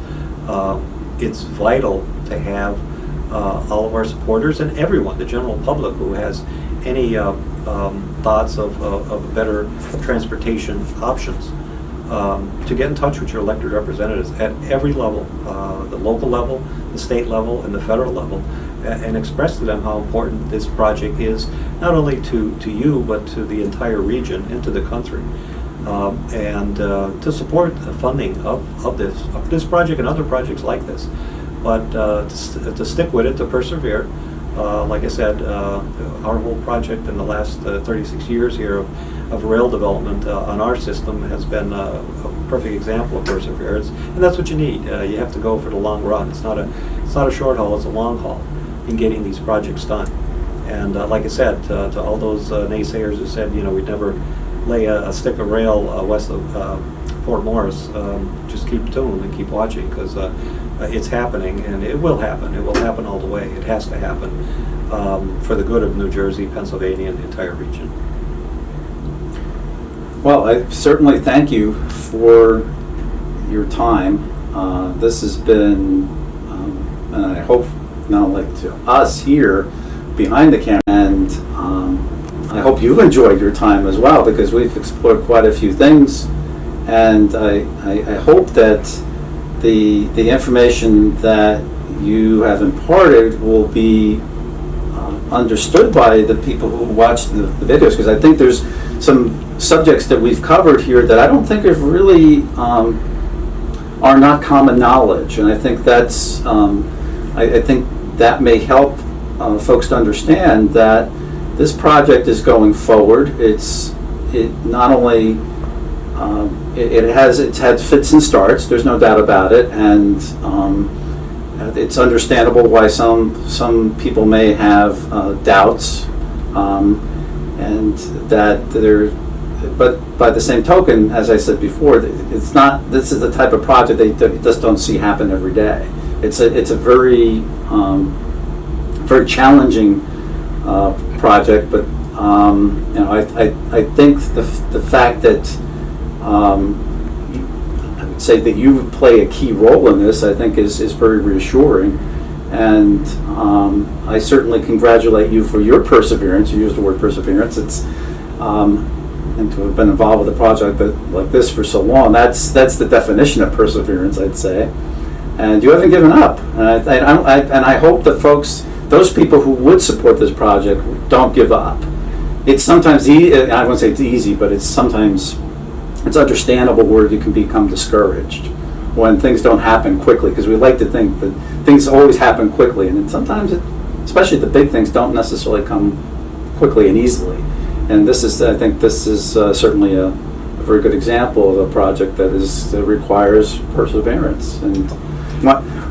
It's vital to have all of our supporters and everyone, the general public who has any thoughts of better transportation options, to get in touch with your elected representatives at every level, the local level, the state level, and the federal level, and express to them how important this project is, not only to you, but to the entire region and to the country. And to support the funding of this project and other projects like this. But to stick with it, to persevere. Like I said, our whole project in the last 36 years here of rail development on our system has been a perfect example of perseverance, and that's what you need. You have to go for the long run. It's not a short haul; it's a long haul in getting these projects done. And like I said, to all those naysayers who said, we'd never lay a stick of rail west of Port Morris, just keep tuned and keep watching, because it's happening, and it will happen. It will happen all the way. It has to happen for the good of New Jersey, Pennsylvania, and the entire region. Well, I certainly thank you for your time. This has been, and I hope not only to us here behind the camera, and I hope you've enjoyed your time as well, because we've explored quite a few things, and I hope that the information that you have imparted will be understood by the people who watch the videos, because I think there's some subjects that we've covered here that I don't think have really are not common knowledge, and I think that's I think that may help folks to understand that this project is going forward. It not only it's had fits and starts. There's no doubt about it, and it's understandable why some people may have doubts, and that they're. But by the same token, as I said before, it's not. This is the type of project they just don't see happen every day. It's a very very challenging project, but I think the fact that I would say that you play a key role in this, I think is very reassuring, and I certainly congratulate you for your perseverance. You used the word perseverance. It's and to have been involved with a project like this for so long, that's the definition of perseverance, I'd say. And you haven't given up, and I hope that folks, those people who would support this project, don't give up. It's sometimes I won't say it's easy, but it's understandable where you can become discouraged when things don't happen quickly, because we like to think that things always happen quickly, and then sometimes, especially the big things, don't necessarily come quickly and easily. And I think this is certainly a very good example of a project that requires perseverance. And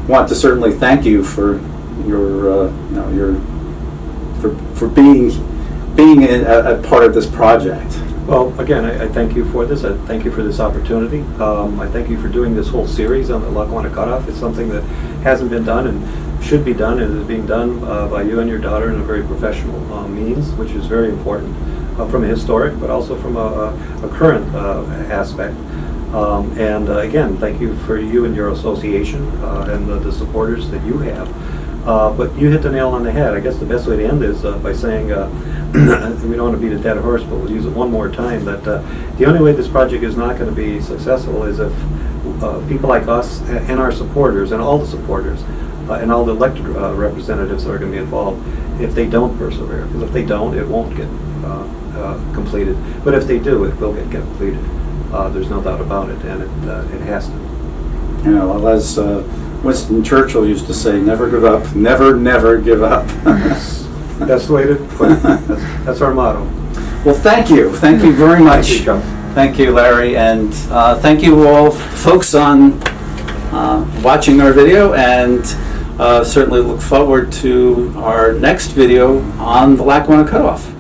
want to certainly thank you for your for being a part of this project. Well, again, I thank you for this. I thank you for this opportunity. I thank you for doing this whole series on the Lackawanna Cut-Off. It's something that hasn't been done and should be done, and is being done by you and your daughter in a very professional means, which is very important from a historic, but also from a current aspect. And again, thank you for you and your association and the supporters that you have. But you hit the nail on the head. I guess the best way to end is by saying, we don't want to beat a dead horse, but we'll use it one more time, that the only way this project is not going to be successful is if people like us and our supporters and all the supporters and all the elected representatives that are going to be involved, if they don't persevere. Because if they don't, it won't get completed. But if they do, it will get completed. There's no doubt about it, and it has to. Well, as Winston Churchill used to say, never give up, never give up. That's the way to put it. That's our motto. Well, thank you very much. Thank you, Joe. Thank you, Larry, and thank you all folks on watching our video, and certainly look forward to our next video on the Lackawanna Cut-Off.